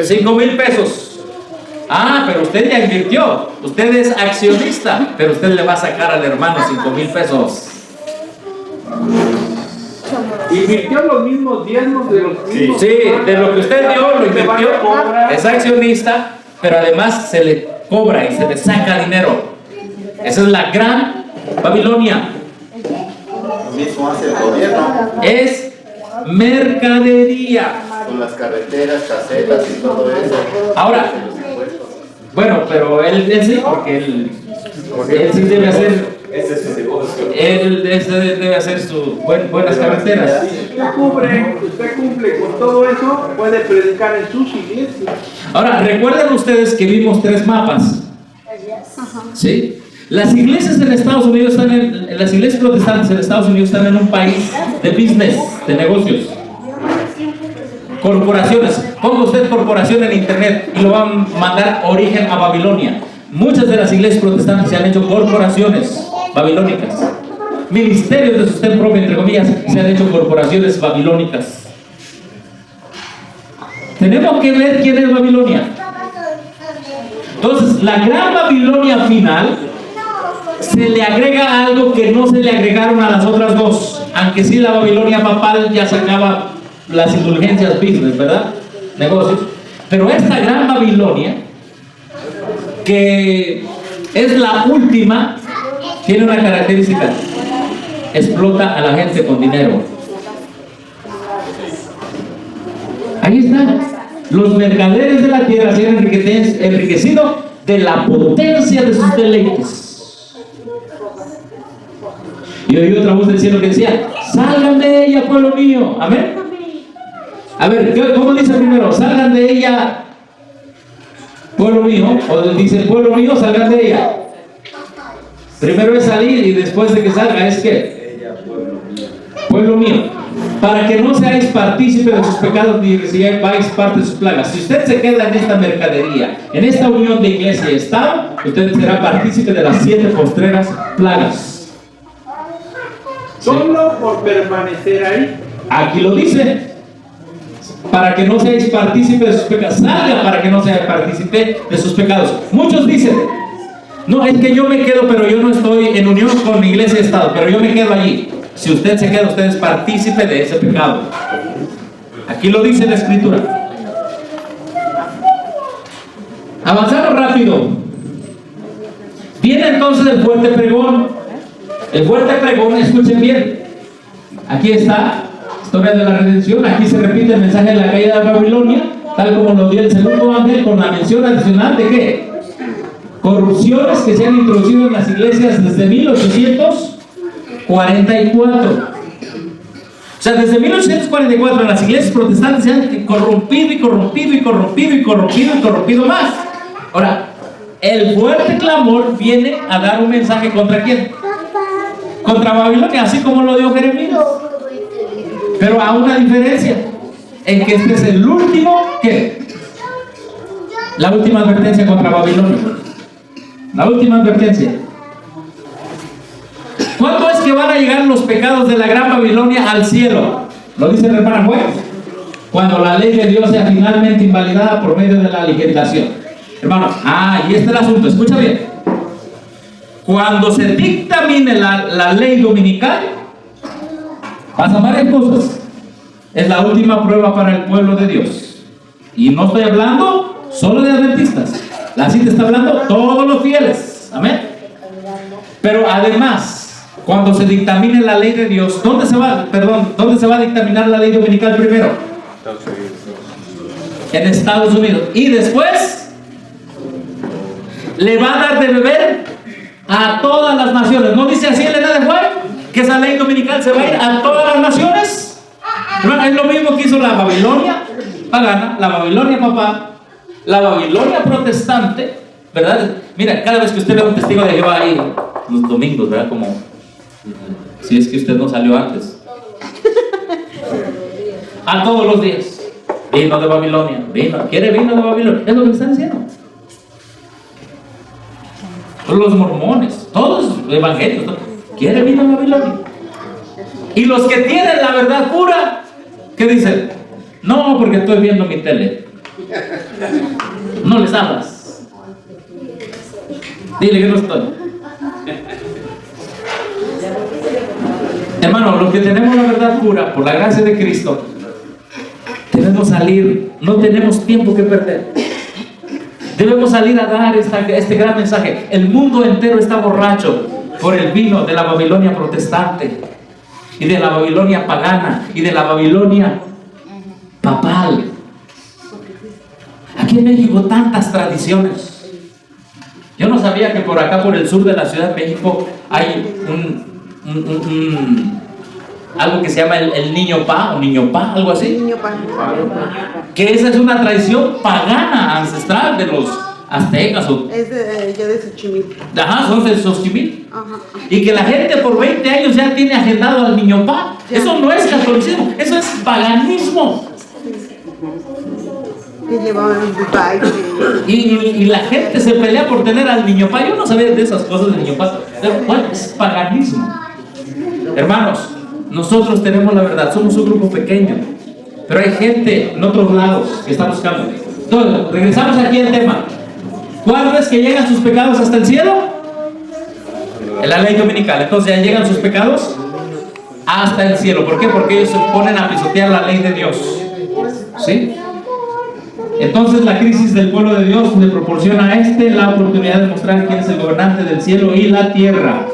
5,000 pesos. Ah, pero usted ya invirtió. Usted es accionista, pero usted le va a sacar al hermano 5,000 pesos. Invirtió los mismos diezmos de los mismos. Sí, de lo que usted dio, lo invirtió. Es accionista, pero además se le cobra y se le saca dinero. Esa es la gran Babilonia. Lo mismo hace el gobierno Es mercadería. con las carreteras, casetas y todo eso. Ahora, bueno, pero él sí, porque él sí debe hacer. Ese es su negocio. Él debe hacer sus buenas carreteras. Usted cumple con todo eso, puede predicar en sus iglesias. Ahora, recuerden ustedes que vimos 3 mapas. ¿Sí? Las iglesias en Estados Unidos las iglesias protestantes en Estados Unidos están en un país de business, de negocios. Corporaciones. Ponga usted corporación en internet y lo van a mandar origen a Babilonia. Muchas de las iglesias protestantes se han hecho corporaciones babilónicas. Ministerios de sostén propio, entre comillas, se han hecho corporaciones babilónicas. Tenemos que ver quién es Babilonia. Entonces, la gran Babilonia final se le agrega algo que no se le agregaron a las otras dos, aunque sí la Babilonia papal ya sacaba las indulgencias business, ¿verdad? Negocios. Pero esta gran Babilonia, que es la última, tiene una característica: explota a la gente con dinero. Ahí está. Los mercaderes de la tierra se han enriquecido de la potencia de sus deleites. Y oí otra voz del cielo que decía: salgan de ella, pueblo mío. Amén. A ver, ¿cómo dice primero? Salgan de ella, pueblo mío. O dice, pueblo mío, salgan de ella. Primero es salir y después de que salga es que pueblo mío, para que no seáis partícipe de sus pecados ni recibáis parte de sus plagas. Si usted se queda en esta mercadería, en esta unión de iglesia y Estado, usted será partícipe de las 7 postreras plagas. Solo por permanecer ahí. Aquí lo dice: para que no seáis partícipe de sus pecados. Salga para que no sea partícipe de sus pecados. Muchos dicen: no, es que yo me quedo, pero yo no estoy en unión con mi iglesia y Estado, pero yo me quedo allí. Si usted se queda, usted es partícipe de ese pecado. Aquí lo dice la Escritura. Avanzamos rápido. Viene entonces el fuerte pregón. El fuerte pregón, escuchen bien. Aquí está, historia de la redención. Aquí se repite el mensaje de la caída de Babilonia, tal como lo dio el segundo ángel, con la mención adicional de ¿qué? Corrupciones que se han introducido en las iglesias desde 1844. O sea, desde 1844 las iglesias protestantes se han corrompido y corrompido y corrompido y corrompido y corrompido más. Ahora, el fuerte clamor viene a dar un mensaje ¿contra quién? Contra Babilonia, así como lo dio Jeremías. Pero a una diferencia, en que este es el último, ¿qué? La última advertencia contra Babilonia. La última advertencia. ¿Cuándo es que van a llegar los pecados de la gran Babilonia al cielo? Lo dice el hermano Juez. Cuando la ley de Dios sea finalmente invalidada por medio de la legislación. Hermano, y este es el asunto, escucha bien. Cuando se dictamine la ley dominical, pasan varias cosas. Es la última prueba para el pueblo de Dios. Y no estoy hablando solo de adventistas. La cita está hablando todos los fieles. Amén. Pero además, cuando se dictamine la ley de Dios, ¿dónde se va a dictaminar la ley dominical primero? En Estados Unidos. Y después le va a dar de beber a todas las naciones. ¿No dice así Elena de White? Que esa ley dominical se va a ir a todas las naciones. Bueno, es lo mismo que hizo la Babilonia pagana, la Babilonia papal, la Babilonia protestante, ¿verdad? Mira, cada vez que usted ve un testigo de Jehová ahí, los domingos, ¿verdad? Como, si es que usted no salió antes. A todos los días. Vino de Babilonia, quiere vino de Babilonia. Es lo que me están diciendo. Los mormones, todos los evangelios, quiere vino de Babilonia. Y los que tienen la verdad pura, ¿qué dicen? No, porque estoy viendo mi tele. No les hablas. Dile que no estoy. Hermano, los que tenemos la verdad pura, por la gracia de Cristo, debemos salir, no tenemos tiempo que perder. Debemos salir a dar este gran mensaje. El mundo entero está borracho por el vino de la Babilonia protestante, y de la Babilonia pagana, y de la Babilonia papal. Aquí en México tantas tradiciones. Yo no sabía que por acá, por el sur de la Ciudad de México, hay algo que se llama el niño pa, o niño pa, algo así. Niño pa. Que esa es una tradición pagana, ancestral de los aztecas. Es de, ya de Xochimilco. Ajá, son de Xochimilco. Ajá. Y que la gente por 20 años ya tiene agendado al niño pa. Eso no es catolicismo, eso es paganismo. Que llevaban baile. Y la gente se pelea por tener al niño pa. Yo no sabía de esas cosas del niño pa. Pero bueno, es paganismo. Hermanos, nosotros tenemos la verdad, somos un grupo pequeño, pero hay gente en otros lados que está buscando. Entonces, regresamos aquí al tema. ¿Cuándo es que llegan sus pecados hasta el cielo? En la ley dominical. Entonces ya llegan sus pecados hasta el cielo. ¿Por qué? Porque ellos se ponen a pisotear la ley de Dios. ¿Sí? Entonces la crisis del pueblo de Dios le proporciona a la oportunidad de mostrar quién es el gobernante del cielo y la tierra.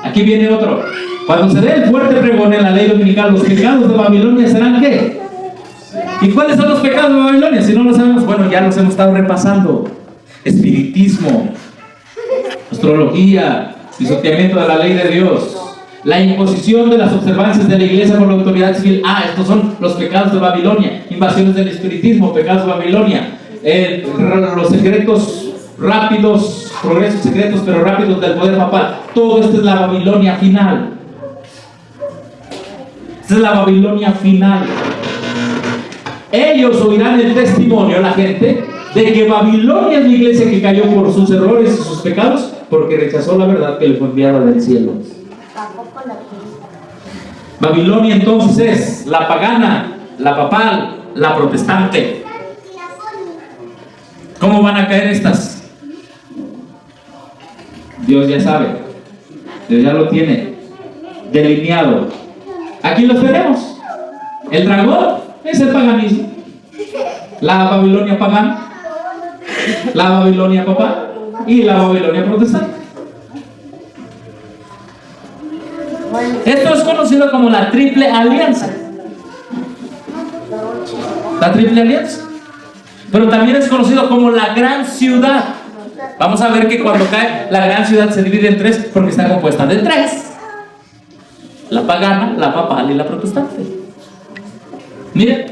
Aquí viene otro. Cuando se dé el fuerte pregón en la ley dominical, los pecados de Babilonia serán ¿qué? ¿Y cuáles son los pecados de Babilonia? Si no lo sabemos, bueno, ya los hemos estado repasando. Espiritismo, astrología, pisoteamiento de la ley de Dios, la imposición de las observancias de la iglesia por la autoridad civil. Estos son los pecados de Babilonia. Invasiones del espiritismo, pecados de Babilonia. Los secretos rápidos, progresos secretos pero rápidos del poder papal. Todo esto es la Babilonia final. Esta es la Babilonia final. Ellos oirán el testimonio, la gente, de que Babilonia es la iglesia que cayó por sus errores y sus pecados, porque rechazó la verdad que le fue enviada del cielo. Babilonia entonces es la pagana, la papal, la protestante. ¿Cómo van a caer estas? Dios ya sabe, Dios ya lo tiene delineado. Aquí los tenemos. El dragón es el paganismo, la Babilonia pagana, la Babilonia papal y la Babilonia protestante. Esto es conocido como la triple alianza. La triple alianza. Pero también es conocido como la gran ciudad. Vamos a ver que cuando cae la gran ciudad se divide en tres porque está compuesta de tres: la pagana, la papal y la protestante. Miren,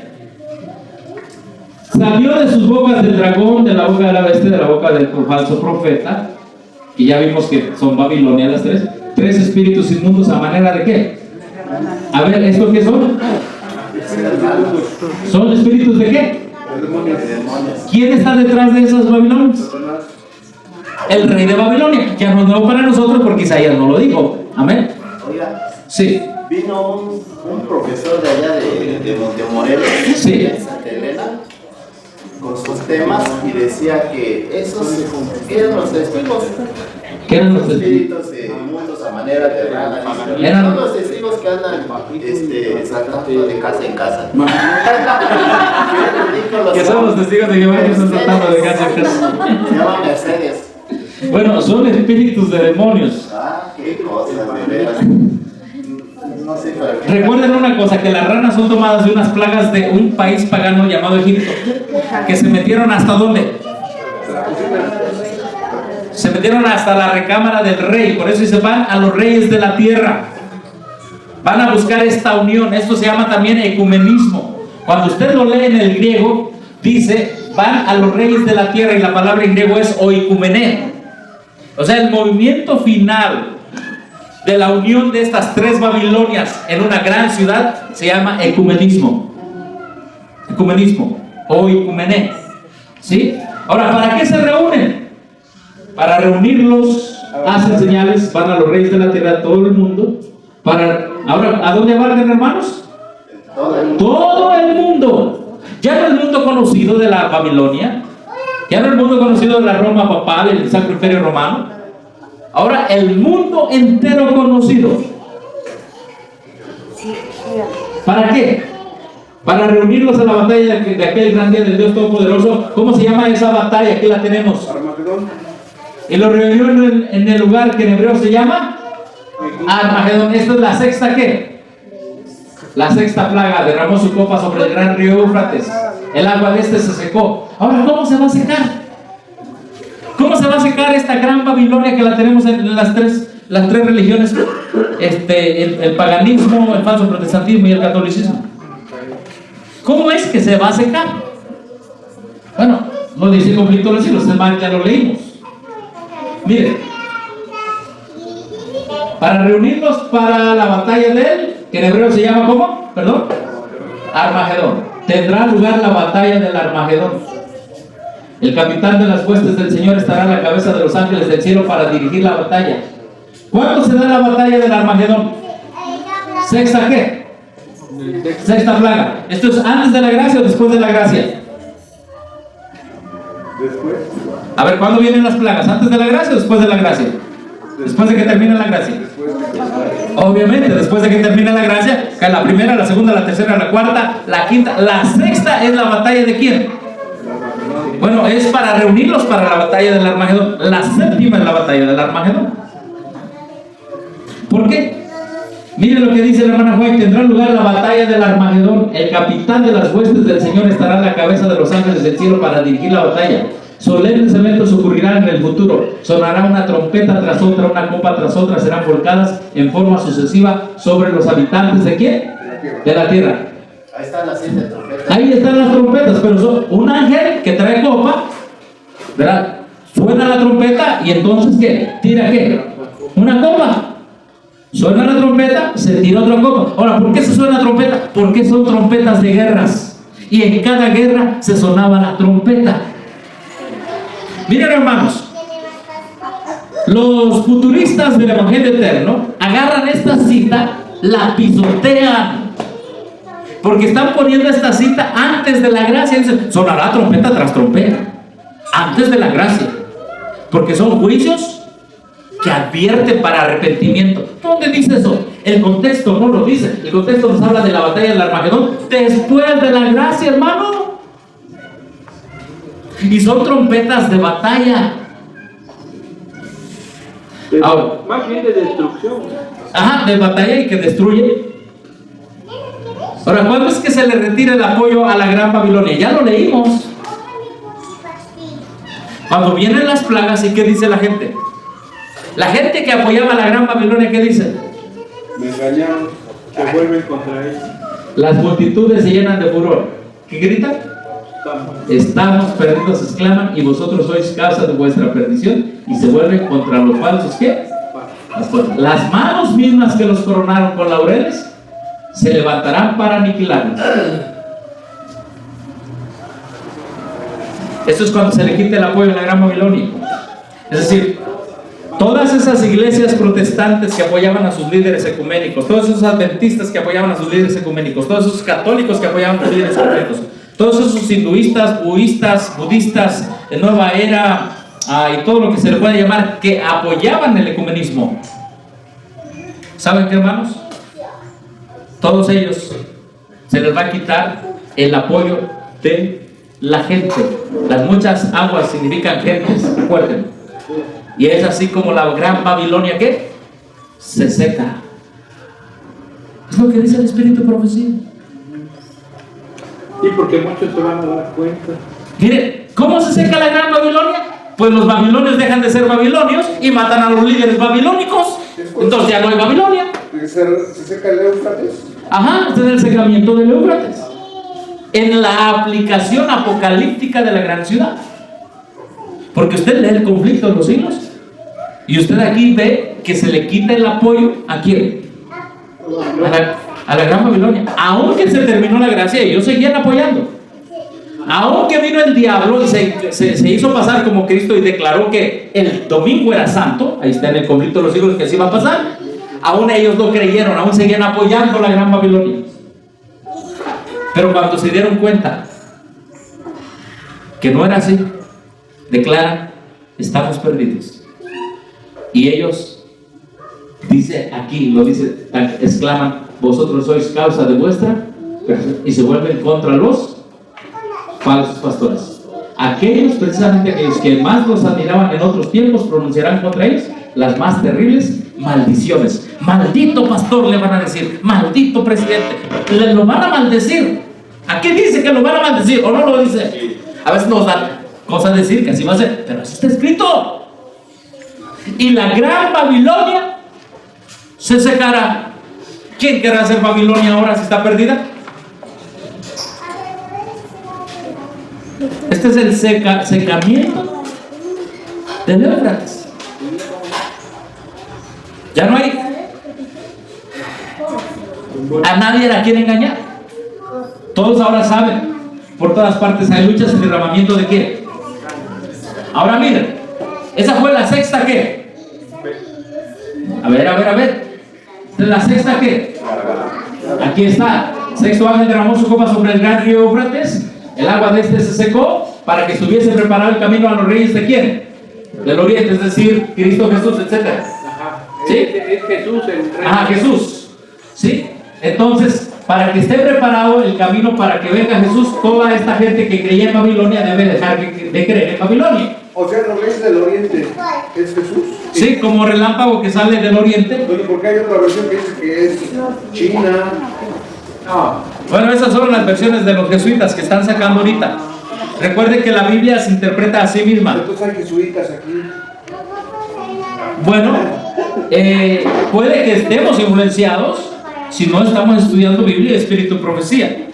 salió de sus bocas del dragón, de la boca de la bestia, de la boca del falso profeta, y ya vimos que son Babilonia las tres espíritus inmundos. ¿A manera de qué? A ver, ¿estos qué son? ¿Son espíritus de qué? ¿Quién está detrás de esos Babilonias? El rey de Babilonia. Ya no es nuevo para nosotros porque Isaías no lo dijo. Amén. Oiga, Sí. vino un profesor de allá de Montemorelos, Sí. de Santa Elena, con sus temas y decía que esos eran los testigos ¿Qué eran los espíritus inmundos a manera de rana? Eran Son los testigos que andan saltando de casa en casa. ¿Qué son los testigos de Jehová que están tratando de casa en casa? Se llaman Mercedes. Bueno, son espíritus de demonios. Ah, qué cosas, de veras. No sé para qué. Recuerden una cosa, que las ranas son tomadas de unas plagas de un país pagano llamado Egipto, que se metieron hasta ¿dónde? Se metieron hasta la recámara del rey. Por eso dice, van a los reyes de la tierra, van a buscar esta unión. Esto se llama también ecumenismo. Cuando usted lo lee en el griego, dice, van a los reyes de la tierra, y la palabra en griego es oikumené. O sea, el movimiento final de la unión de estas tres Babilonias en una gran ciudad se llama ecumenismo. Ecumenismo o oikumené. ¿Sí? Ahora, ¿para qué se reúnen? Para reunirlos, hacen señales, van a los reyes de la tierra, todo el mundo. Ahora, ¿a dónde abarcan, hermanos? Todo el mundo. Ya no el mundo conocido de la Babilonia, ya no el mundo conocido de la Roma papal, el Sacro Imperio Romano. Ahora el mundo entero conocido. ¿Para qué? Para reunirlos a la batalla de aquel gran día del Dios Todopoderoso. ¿Cómo se llama esa batalla? Aquí la tenemos. Armagedón. Y lo reunió en el lugar que en hebreo se llama Armagedón. Esto es la sexta, ¿qué? La sexta plaga. Derramó su copa sobre el gran río Éufrates. El agua de este se secó. Ahora, ¿cómo se va a secar? ¿Cómo se va a secar esta gran Babilonia que la tenemos en las tres religiones? El paganismo, el falso protestantismo y el catolicismo. ¿Cómo es que se va a secar? Bueno, no dice conflicto de los siglos, ya lo leímos. Miren, para reunirnos para la batalla de él, que en hebreo se llama ¿cómo? Perdón, Armagedón. Tendrá lugar la batalla del Armagedón. El capitán de las huestes del Señor estará a la cabeza de los ángeles del cielo para dirigir la batalla. ¿Cuándo se da la batalla del Armagedón? ¿Sexta qué? Sexta plaga. ¿Esto es antes de la gracia o después de la gracia? Después. A ver, ¿cuándo vienen las plagas? ¿Antes de la gracia o después de la gracia? Después de que termine la gracia. Obviamente, después de que termine la gracia, cae la primera, la segunda, la tercera, la cuarta, la quinta. La sexta es la batalla de ¿quién? Bueno, es para reunirlos para la batalla del Armagedón. La séptima es la batalla del Armagedón. ¿Por qué? Miren lo que dice la hermana White. Tendrá lugar la batalla del Armagedón. El capitán de las huestes del Señor estará a la cabeza de los ángeles del cielo para dirigir la batalla. Solemnes eventos ocurrirán en el futuro. Sonará una trompeta tras otra, una copa tras otra, serán volcadas en forma sucesiva sobre los habitantes ¿de quién? De la tierra. Ahí están las 7 trompetas. Ahí están las trompetas, pero son un ángel que trae copa, ¿verdad? Suena la trompeta y entonces ¿qué? ¿Tira qué? Una copa. Suena la trompeta, se tira otra copa. Ahora, ¿por qué se suena la trompeta? Porque son trompetas de guerras. Y en cada guerra se sonaba la trompeta. Miren, hermanos, los futuristas del Evangelio Eterno agarran esta cita, la pisotean, porque están poniendo esta cita antes de la gracia. Dicen, sonará trompeta tras trompeta, antes de la gracia, porque son juicios que advierten para arrepentimiento. ¿Dónde dice eso? El contexto no lo dice. El contexto nos habla de la batalla del Armagedón después de la gracia, hermano. Y son trompetas de batalla. Ahora, Más bien de destrucción. ajá, de batalla y que destruye. Ahora, ¿cuándo es que se le retira el apoyo a la gran Babilonia? Ya lo leímos. Cuando vienen las plagas, ¿y qué dice la gente? La gente que apoyaba a la gran Babilonia, ¿qué dice? Me engañaron. Se vuelven contra ellos. Las multitudes se llenan de furor. ¿Qué gritan? Estamos perdidos, exclaman, y vosotros sois causa de vuestra perdición, y se vuelven contra los falsos. ¿Qué? Las manos mismas que los coronaron con laureles se levantarán para aniquilarlos. Esto es cuando se le quita el apoyo a la gran Babilonia. Es decir, todas esas iglesias protestantes que apoyaban a sus líderes ecuménicos, todos esos adventistas que apoyaban a sus líderes ecuménicos, todos esos católicos que apoyaban a sus líderes ecuménicos, todos esos hinduistas, budistas de nueva era, y todo lo que se le puede llamar, que apoyaban el ecumenismo. ¿Saben qué, hermanos? Todos ellos se les va a quitar el apoyo de la gente. Las muchas aguas significan gentes, recuerden. Y es así como la gran Babilonia, ¿qué? Se seca. Es lo que dice el Espíritu de Profecía. Sí, porque muchos se van a dar cuenta. Mire, ¿cómo se seca la gran Babilonia? Pues los babilonios dejan de ser babilonios y matan a los líderes babilónicos. Entonces ya no hay Babilonia. ¿Se seca el Éufrates? Ajá, este es el secamiento del Éufrates. En la aplicación apocalíptica de la gran ciudad. Porque usted lee el conflicto de los siglos y usted aquí ve que se le quita el apoyo ¿a quién? A la gran Babilonia. Aunque se terminó la gracia, ellos seguían apoyando. Aunque vino el diablo y se hizo pasar como Cristo y declaró que el domingo era santo, ahí está en el conflicto de los siglos que así va a pasar, aún ellos no creyeron, aún seguían apoyando la gran Babilonia. Pero cuando se dieron cuenta que no era así, declaran: estamos perdidos. Y ellos, dice aquí, lo dice, exclaman: vosotros sois causa de vuestra, y se vuelven contra los falsos pastores. Aquellos, precisamente aquellos que más los admiraban en otros tiempos, pronunciarán contra ellos las más terribles maldiciones. Maldito pastor, le van a decir, maldito presidente, lo van a maldecir. ¿A qué dice que lo van a maldecir? ¿O no lo dice? A veces nos dan cosas a decir que así va a ser, pero así está escrito. Y la gran Babilonia se secará. ¿Quién querrá hacer Babilonia ahora si está perdida? Este es el secamiento del Éufrates. Ya no hay. A nadie la quiere engañar. Todos ahora saben. Por todas partes hay luchas y derramamiento de qué. Ahora miren. Esa fue la sexta ¿qué? A ver. ¿La sexta qué? Aquí está. Sexto ángel derramó su copa sobre el gran río Éufrates. El agua de este se secó para que estuviese preparado el camino a los reyes de quién? Del oriente, es decir, Cristo Jesús, etc. ¿Sí? Es Jesús el rey. Jesús. ¿Sí? Entonces, para que esté preparado el camino para que venga Jesús, toda esta gente que creía en Babilonia debe dejar de creer en Babilonia. O sea, los reyes del oriente es Jesús. Sí, como relámpago que sale del oriente. Bueno, porque hay otra versión que dice que es China. Bueno, esas son las versiones de los jesuitas que están sacando ahorita. Recuerden que la Biblia se interpreta a sí misma. Entonces hay jesuitas aquí. Bueno, puede que estemos influenciados si no estamos estudiando Biblia y Espíritu y Profecía.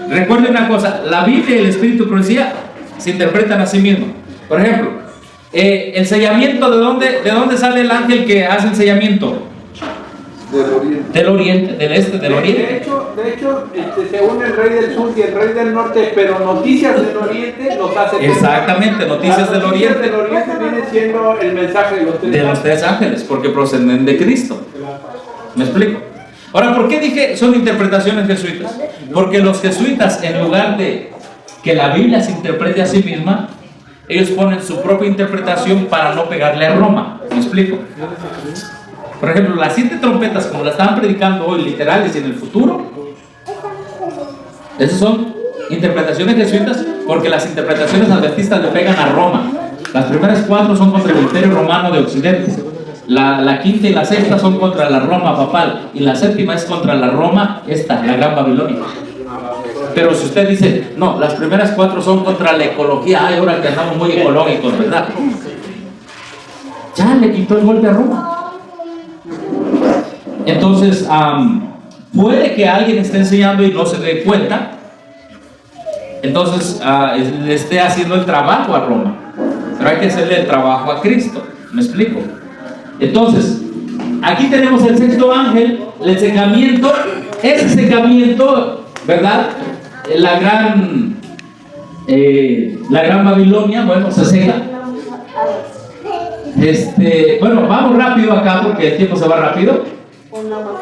Recuerden una cosa, la Biblia y el Espíritu y Profecía se interpretan a sí mismos. Por ejemplo, el sellamiento, ¿de dónde sale el ángel que hace el sellamiento? Del oriente, del este, del oriente. De hecho, según el rey del sur y el rey del norte, pero noticias del oriente nos hace. Exactamente, noticias del oriente. Del oriente viene siendo el mensaje de los tres ángeles, porque proceden de Cristo. ¿Me explico? Ahora, ¿por qué dije son interpretaciones jesuitas? Porque los jesuitas, en lugar de que la Biblia se interprete a sí misma, ellos ponen su propia interpretación para no pegarle a Roma. ¿Me explico? Por ejemplo, las 7 trompetas, como la estaban predicando hoy, literales y en el futuro, esas son interpretaciones jesuitas, porque las interpretaciones adventistas le pegan a Roma. Las primeras 4 son contra el Imperio Romano de Occidente. La quinta y la sexta son contra la Roma papal. Y la séptima es contra la Roma, la gran Babilonia. Pero si usted dice, no, las primeras 4 son contra la ecología, ahora que andamos muy ecológicos, ¿verdad? Ya le quitó el golpe a Roma. Entonces, puede que alguien esté enseñando y no se dé cuenta, entonces le esté haciendo el trabajo a Roma, pero hay que hacerle el trabajo a Cristo. ¿Me explico? Entonces, aquí tenemos el sexto ángel, el secamiento, ese secamiento, ¿verdad? La gran Babilonia, bueno, se seca. Bueno, vamos rápido acá porque el tiempo se va rápido.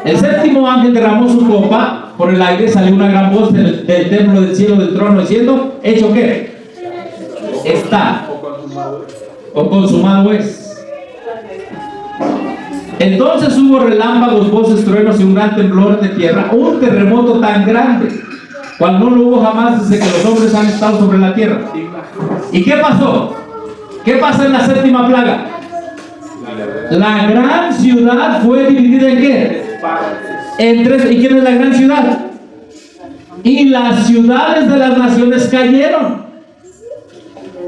El séptimo ángel derramó su copa, por el aire salió una gran voz del templo del cielo del trono diciendo: ¿hecho qué? Está. o consumado es. Entonces hubo relámpagos, voces, truenos y un gran temblor de tierra, un terremoto tan grande, cual no lo hubo jamás desde que los hombres han estado sobre la tierra. ¿Y qué pasó? ¿Qué pasa en la séptima plaga? La gran ciudad fue dividida ¿en qué? En tres. ¿Y quién es la gran ciudad? Y las ciudades de las naciones cayeron,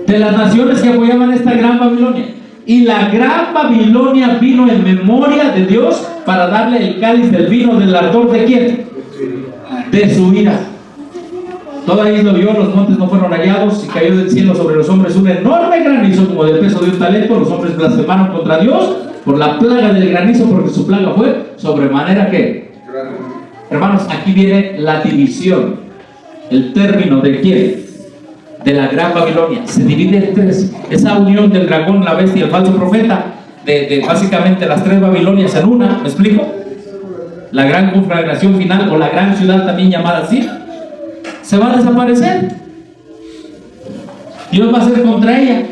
de las naciones que apoyaban esta gran Babilonia. Y la gran Babilonia vino en memoria de Dios para darle el cáliz del vino del ardor de ¿quién? De su ira. Toda isla vio, los montes no fueron hallados, y cayó del cielo sobre los hombres un enorme granizo como del peso de un talento. Los hombres blasfemaron contra Dios por la plaga del granizo, porque su plaga fue sobremanera que. Hermanos, aquí viene la división, el término de ¿quién? De la gran Babilonia. Se divide en tres. Esa unión del dragón, la bestia y el falso profeta, de básicamente las tres Babilonias en una, ¿me explico? La gran conflagración final, o la gran ciudad también llamada así, se va a desaparecer. Dios va a ser contra ella.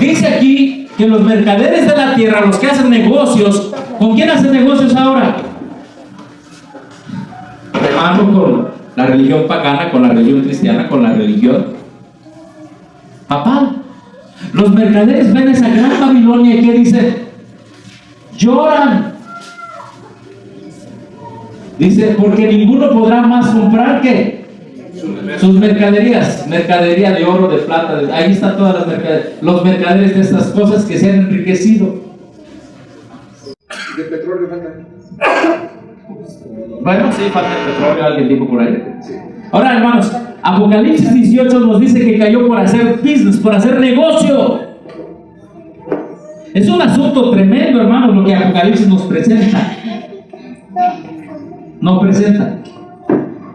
Dice aquí que los mercaderes de la tierra, los que hacen negocios, ¿con quién hacen negocios ahora? Hermano, con la religión pagana, con la religión cristiana, con la religión papal. Los mercaderes ven esa gran Babilonia y ¿qué dice? Lloran. Dice, porque ninguno podrá más comprar ¿qué? Sus mercaderías, mercadería de oro, de plata, ahí están todas las mercaderías, los mercaderes de estas cosas que se han enriquecido. ¿De petróleo falta? Bueno, sí, falta el petróleo, alguien dijo por ahí. Ahora, hermanos, Apocalipsis 18 nos dice que cayó por hacer business, por hacer negocio. Es un asunto tremendo, hermanos, lo que Apocalipsis nos presenta.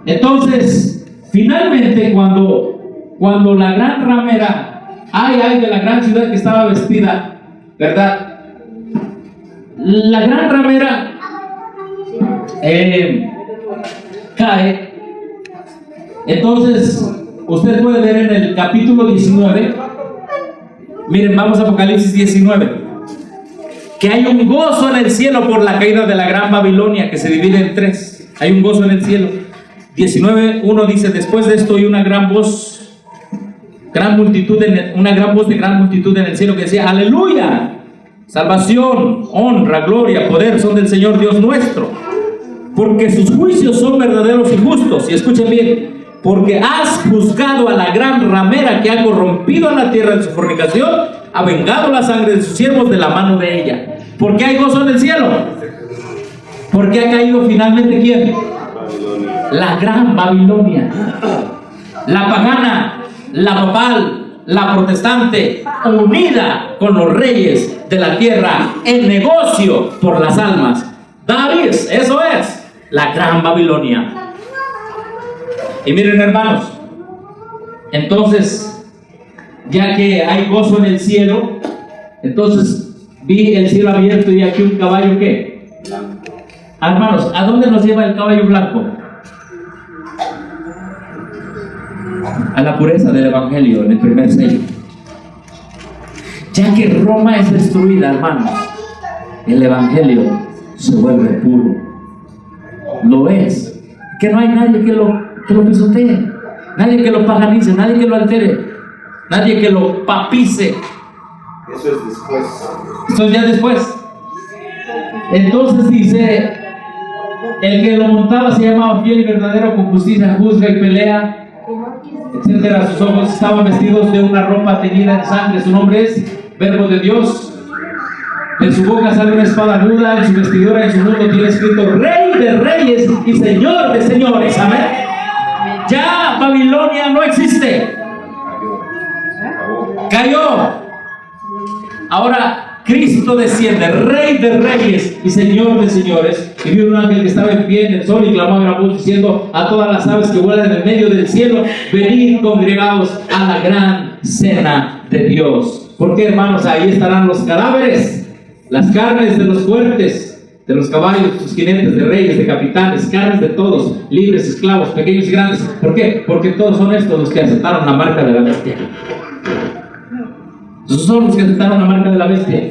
Entonces, finalmente, cuando la gran ramera, ay de la gran ciudad que estaba vestida, ¿verdad? La gran ramera cae. Entonces, usted puede ver en el capítulo 19, miren, vamos a Apocalipsis 19, que hay un gozo en el cielo por la caída de la gran Babilonia, que se divide en tres. Hay un gozo en el cielo. 19:1 dice: después de esto oí una gran voz, una gran voz de gran multitud en el cielo que decía: aleluya, salvación, honra, gloria, poder son del Señor Dios nuestro, porque sus juicios son verdaderos y justos. Y escuchen bien: porque has juzgado a la gran ramera que ha corrompido a la tierra de su fornicación, ha vengado la sangre de sus siervos de la mano de ella. ¿Por qué hay gozo en el cielo? Porque ha caído finalmente ¿quién? La gran Babilonia, la pagana, la papal, la protestante, unida con los reyes de la tierra en negocio por las almas. David, eso es la gran Babilonia. Y miren, hermanos, entonces, ya que hay gozo en el cielo, entonces vi el cielo abierto y aquí un caballo ¿qué? Hermanos, ¿a dónde nos lleva el caballo blanco? A la pureza del Evangelio, en el primer sello. Ya que Roma es destruida, hermanos, el Evangelio se vuelve puro. Lo es. Que no hay nadie que lo pisotee, nadie que lo paganice, nadie que lo altere, nadie que lo papice. Eso es después. Eso es ya después. Entonces dice: el que lo montaba se llamaba fiel y verdadero, con justicia juzga y pelea, etcétera. Sus ojos estaban vestidos de una ropa teñida en sangre. Su nombre es Verbo de Dios. De su boca sale una espada aguda, en su vestidura, en su mundo tiene escrito: Rey de reyes y Señor de señores. Amén. Ya Babilonia no existe. Cayó. Ahora Cristo desciende, Rey de reyes y Señor de señores. Y vio un ángel que estaba en pie en el sol y clamó a gran voz diciendo a todas las aves que vuelan en medio del cielo: venid congregados a la gran cena de Dios. Porque, hermanos, ahí estarán los cadáveres, las carnes de los fuertes, de los caballos, sus jinetes, de reyes, de capitanes, carnes de todos, libres, esclavos, pequeños y grandes. ¿Por qué? Porque todos son estos los que aceptaron la marca de la bestia. Esos son los que aceptaron la marca de la bestia.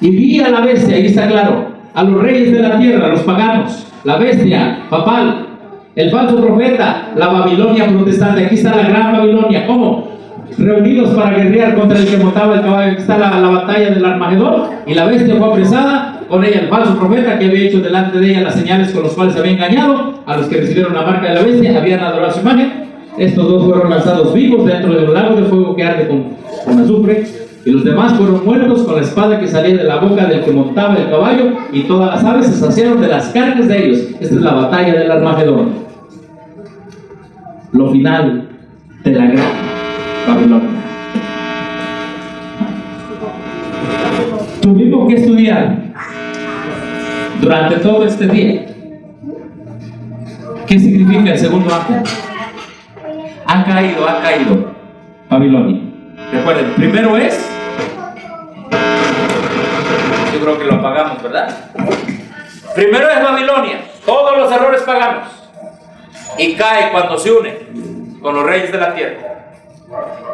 Y vi a la bestia, ahí está claro, a los reyes de la tierra, los paganos, la bestia papal, el falso profeta, la Babilonia protestante. Aquí está la gran Babilonia. ¿Cómo? Reunidos para guerrear contra el que montaba el caballo. Aquí está la batalla del Armagedón. Y la bestia fue apresada, con ella el falso profeta que había hecho delante de ella las señales con las cuales había engañado a los que recibieron la marca de la bestia, habían adorado su imagen. Estos dos fueron lanzados vivos dentro de un lago de fuego que arde con azufre, y los demás fueron muertos con la espada que salía de la boca del que montaba el caballo, y todas las aves se saciaron de las carnes de ellos. Esta es la batalla del Armagedón, lo final de la gran Babilonia. Tuvimos que estudiar durante todo este día qué significa el segundo ángel. Ha caído Babilonia. Recuerden, primero es, yo creo que lo apagamos, ¿verdad? Primero es Babilonia, todos los errores paganos, y cae cuando se une con los reyes de la tierra.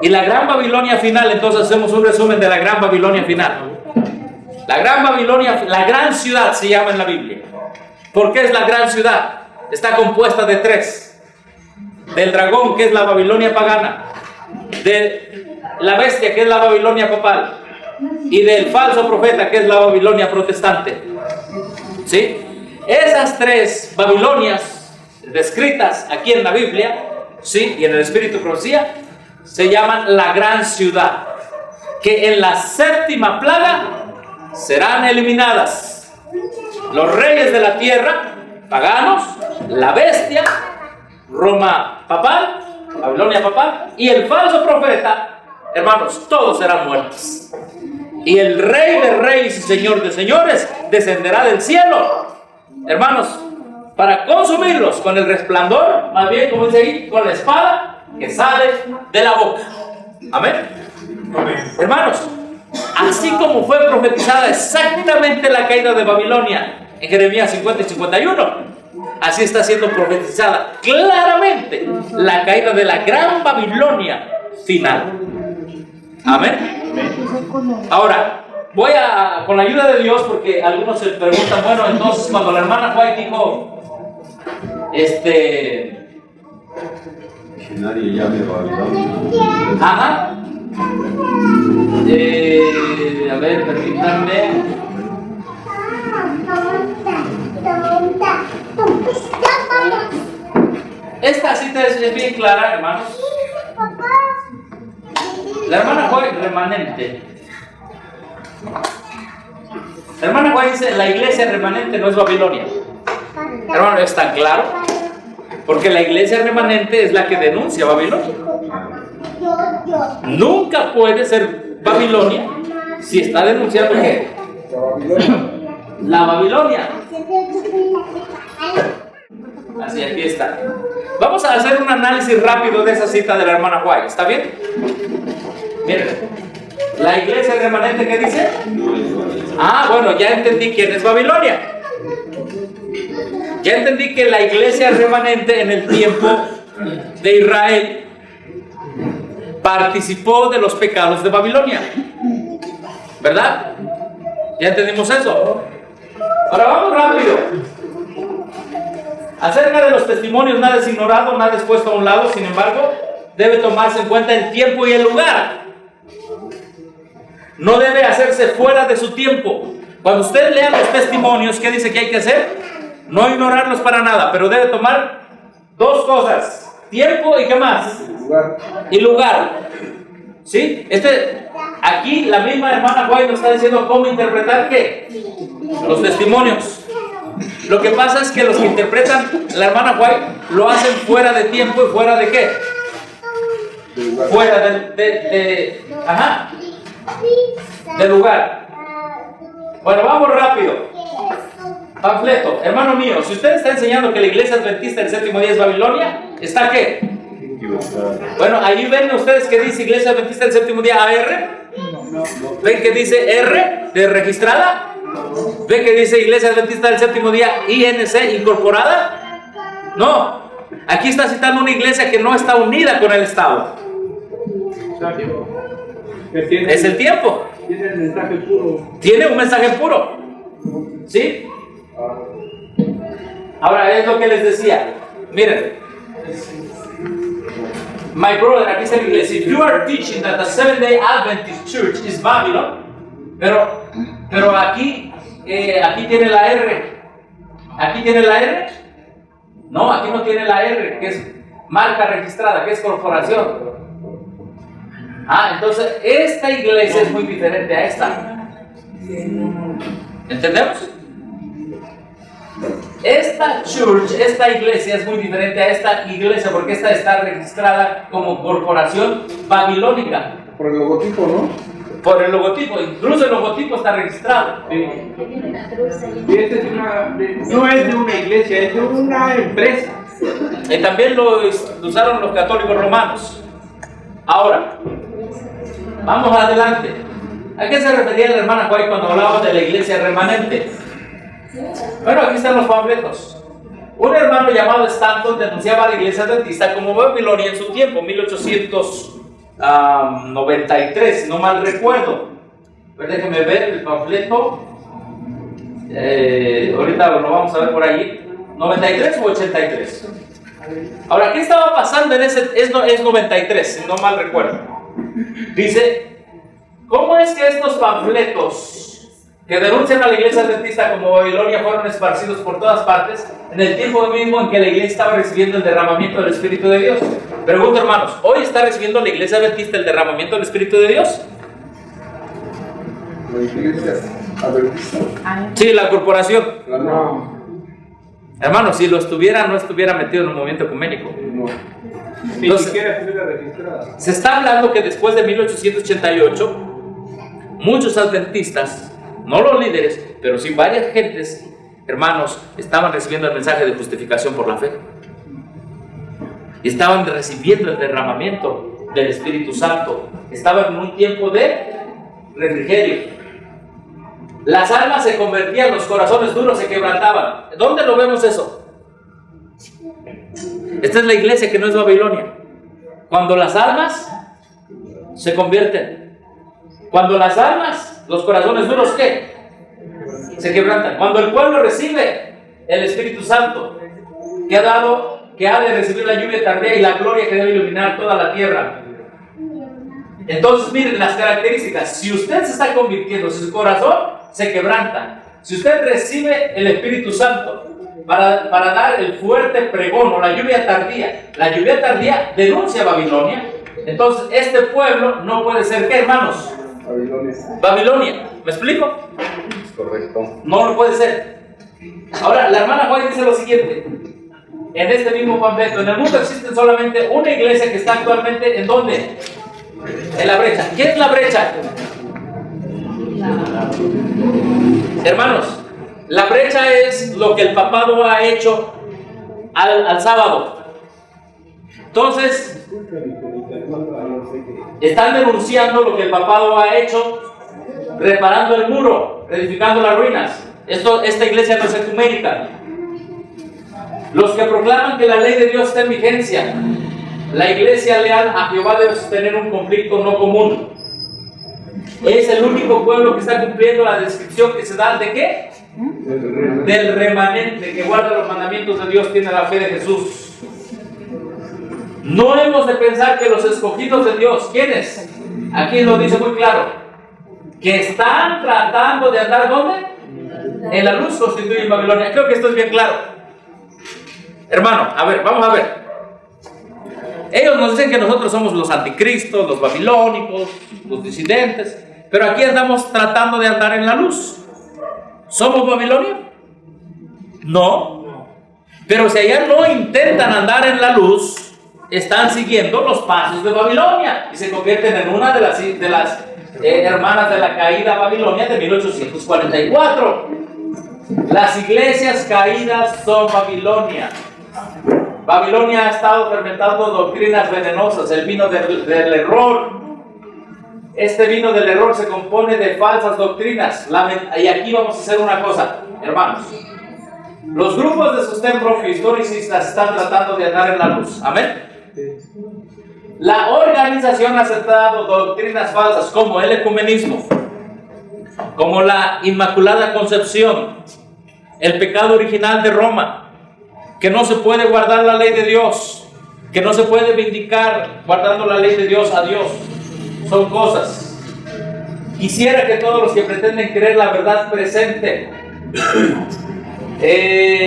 Y la gran Babilonia final, entonces hacemos un resumen de la gran Babilonia final. La gran Babilonia, la gran ciudad se llama en la Biblia. ¿Por qué es la gran ciudad? Está compuesta de tres: del dragón, que es la Babilonia pagana, de la bestia, que es la Babilonia papal, y del falso profeta, que es la Babilonia protestante. ¿Sí? Esas tres Babilonias descritas aquí en la Biblia, ¿sí?, y en el Espíritu de Profecía, se llaman la gran ciudad, que en la séptima plaga serán eliminadas los reyes de la tierra paganos, la bestia, Roma papal, Babilonia papal, y el falso profeta. Hermanos, todos serán muertos. Y el Rey de reyes y Señor de señores descenderá del cielo, hermanos, para consumirlos con el resplandor, más bien, como dice ahí, con la espada que sale de la boca. Amén. Hermanos, así como fue profetizada exactamente la caída de Babilonia en Jeremías 50 y 51, así está siendo profetizada claramente la caída de la gran Babilonia final. Amén. Ahora, voy a, con la ayuda de Dios, porque algunos se preguntan, bueno, entonces cuando la hermana White dijo, Nadie llame Babilonia. ajá, a ver, permítanme. Esta cita es bien clara, hermanos. La hermana White, remanente. La hermana White dice, la iglesia remanente no es Babilonia. Hermano, es tan claro, porque la iglesia remanente es la que denuncia Babilonia. Nunca puede ser Babilonia si está denunciando ¿qué? La Babilonia. Así, aquí está. Vamos a hacer un análisis rápido de esa cita de la hermana White. ¿Está bien? Miren, la iglesia remanente, ¿qué dice? Ah, bueno, ya entendí quién es Babilonia. Ya entendí que la iglesia remanente en el tiempo de Israel participó de los pecados de Babilonia, ¿verdad? Ya entendimos eso. Ahora vamos rápido. Acerca de los testimonios, nada es ignorado, nada es puesto a un lado. Sin embargo, debe tomarse en cuenta el tiempo y el lugar. No debe hacerse fuera de su tiempo. Cuando usted lea los testimonios, ¿qué dice que hay que hacer? No ignorarlos para nada, pero debe tomar dos cosas: tiempo y ¿qué más? Y lugar. ¿Sí? Aquí la misma hermana White nos está diciendo cómo interpretar ¿qué? Los testimonios. Lo que pasa es que los que interpretan la hermana White lo hacen fuera de tiempo y fuera de ¿qué? Fuera de lugar. Bueno, vamos rápido. Panfleto, hermano mío, si usted está enseñando que la iglesia adventista del séptimo día es Babilonia, ¿está qué? Bueno, ahí ven ustedes que dice iglesia adventista del séptimo día AR. ¿Ven que dice R de registrada? ¿Ven que dice iglesia adventista del séptimo día INC incorporada? No, aquí está citando una iglesia que no está unida con el Estado. Es el tiempo. Tiene el mensaje puro. Tiene un mensaje puro. ¿Sí? Ahora es lo que les decía. Miren. My brother, aquí está en inglés. If you are teaching that the Seventh-day Adventist Church is Babylon, pero aquí tiene la R. ¿Aquí tiene la R? No, aquí no tiene la R, que es marca registrada, que es corporación. Entonces esta iglesia es muy diferente a esta. ¿Entendemos? Esta church, esta iglesia es muy diferente a esta iglesia porque esta está registrada como corporación babilónica. Por el logotipo, ¿no? Por el logotipo, incluso el logotipo está registrado. Y esta es no es de una iglesia, es de una empresa. Y también lo usaron los católicos romanos. Ahora, vamos adelante. ¿A qué se refería la hermana White cuando hablaba de la iglesia remanente? Bueno, aquí están los panfletos. Un hermano llamado Stanton denunciaba a la iglesia adventista como Babilonia en su tiempo, 1893, si no mal recuerdo. Pero déjenme ver el panfleto. Ahorita lo vamos a ver por allí. ¿93 o 83? Ahora, ¿qué estaba pasando en ese? Es 93, si no mal recuerdo. Dice, ¿cómo es que estos panfletos que denuncian a la iglesia adventista como Babilonia fueron esparcidos por todas partes en el tiempo mismo en que la iglesia estaba recibiendo el derramamiento del Espíritu de Dios? Pregunto, hermanos, ¿hoy está recibiendo la iglesia adventista el derramamiento del Espíritu de Dios? La iglesia adventista. Sí, la corporación. No. Hermanos, si lo estuviera, no estuviera metido en un movimiento ecuménico. No. Ni Entonces, siquiera estuviera registrada. se está hablando que después de 1888, muchos adventistas, no los líderes, pero sí varias gentes, hermanos, estaban recibiendo el mensaje de justificación por la fe. Y estaban recibiendo el derramamiento del Espíritu Santo. Estaban en un tiempo de refrigerio. Las almas se convertían, los corazones duros se quebrantaban. ¿Dónde lo vemos eso? Esta es la iglesia que no es Babilonia. Cuando las almas se convierten. Cuando las almas, los corazones duros, ¿qué? Se quebrantan. Cuando el pueblo recibe el Espíritu Santo, que ha de recibir la lluvia tardía y la gloria que debe iluminar toda la tierra. Entonces, miren las características. Si usted se está convirtiendo, si su corazón se quebranta, si usted recibe el Espíritu Santo para dar el fuerte pregón o la lluvia tardía denuncia a Babilonia. Entonces, este pueblo no puede ser, ¿qué, hermanos? Babilonia. ¿Me explico? Correcto. No lo puede ser. Ahora, la hermana White dice lo siguiente. En este mismo panfleto, en el mundo existe solamente una iglesia que está actualmente, ¿en dónde? En la brecha. ¿Qué es la brecha? Hermanos, la brecha es lo que el papado ha hecho al sábado. Entonces, están denunciando lo que el papado ha hecho, reparando el muro, edificando las ruinas. Esta iglesia no es ecuménica. Los que proclaman que la ley de Dios está en vigencia, la iglesia leal a Jehová debe sostener un conflicto no común. Es el único pueblo que está cumpliendo la descripción que se da de ¿qué? Del remanente que guarda los mandamientos de Dios, tiene la fe de Jesús. No hemos de pensar que los escogidos de Dios, ¿quiénes? Aquí lo dice muy claro, que están tratando de andar ¿dónde? En la luz constituyen Babilonia. Creo que esto es bien claro. Hermano, a ver, vamos a ver. Ellos nos dicen que nosotros somos los anticristos, los babilónicos, los disidentes, pero aquí andamos tratando de andar en la luz. ¿Somos Babilonia? No. Pero si allá no intentan andar en la luz, están siguiendo los pasos de Babilonia y se convierten en una de las hermanas de la caída Babilonia de 1844. Las iglesias caídas son Babilonia. Babilonia ha estado fermentando doctrinas venenosas, el vino del error. Este vino del error se compone de falsas doctrinas. Y aquí vamos a hacer una cosa, hermanos. Los grupos de sostén propio historicistas están tratando de andar en la luz. Amén. La organización ha aceptado doctrinas falsas como el ecumenismo, como la Inmaculada Concepción, el pecado original de Roma, que no se puede guardar la ley de Dios, que no se puede vindicar guardando la ley de Dios a Dios. Son cosas. Quisiera que todos los que pretenden creer la verdad presente.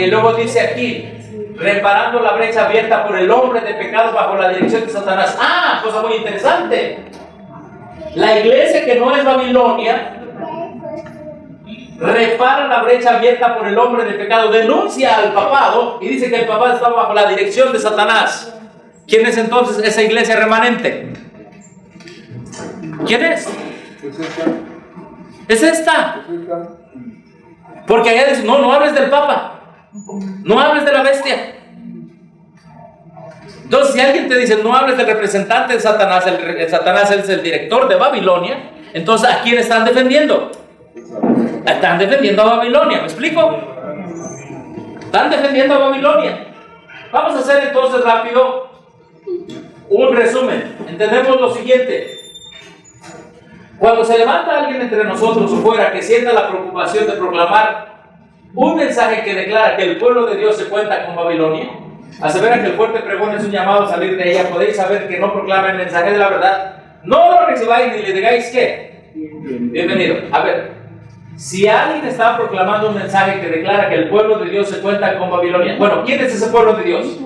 Luego dice aquí, reparando la brecha abierta por el hombre de pecado bajo la dirección de Satanás. Ah, cosa muy interesante. La iglesia que no es Babilonia repara la brecha abierta por el hombre de pecado, denuncia al papado y dice que el papado está bajo la dirección de Satanás. ¿Quién es entonces esa iglesia remanente? ¿Quién es? Es esta. Porque allá dice, no hables del papa, no hables de la bestia. Entonces, si alguien te dice, no hables del representante de Satanás, el Satanás es el director de Babilonia, entonces, ¿a quién están defendiendo? Están defendiendo a Babilonia, ¿me explico? Están defendiendo a Babilonia. Vamos a hacer entonces rápido un resumen. Entendemos lo siguiente. Cuando se levanta alguien entre nosotros o fuera que sienta la preocupación de proclamar un mensaje que declara que el pueblo de Dios se cuenta con Babilonia, asevera que el fuerte pregón es un llamado a salir de ella, podéis saber que no proclama el mensaje de la verdad, no lo recibáis ni le digáis que bienvenido. A ver, si alguien está proclamando un mensaje que declara que el pueblo de Dios se cuenta con Babilonia, bueno, ¿quién es ese pueblo de Dios?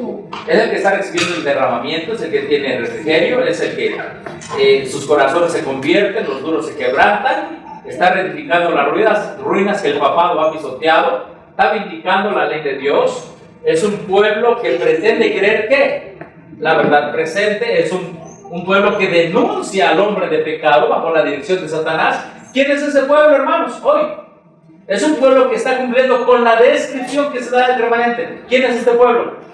Es el que está recibiendo el derramamiento, es el que tiene refrigerio, es el que sus corazones se convierten, los duros se quebrantan, está reedificando las ruinas que el papado ha pisoteado, está vindicando la ley de Dios. Es un pueblo que pretende creer que la verdad presente, es un pueblo que denuncia al hombre de pecado bajo la dirección de Satanás. ¿Quién es ese pueblo, hermanos? Hoy es un pueblo que está cumpliendo con la descripción que se da del remanente. ¿Quién es este pueblo?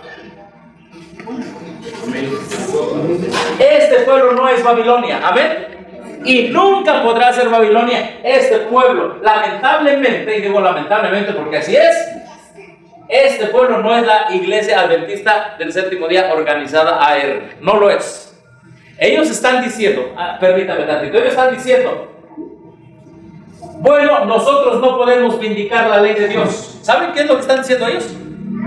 Este pueblo no es Babilonia, amén, y nunca podrá ser Babilonia este pueblo, lamentablemente, y digo lamentablemente porque así es. Este pueblo no es la iglesia adventista del séptimo día organizada AR, no lo es. Ellos están diciendo, permítame tantito, ellos están diciendo, bueno, nosotros no podemos vindicar la ley de Dios. ¿Saben qué es lo que están diciendo ellos?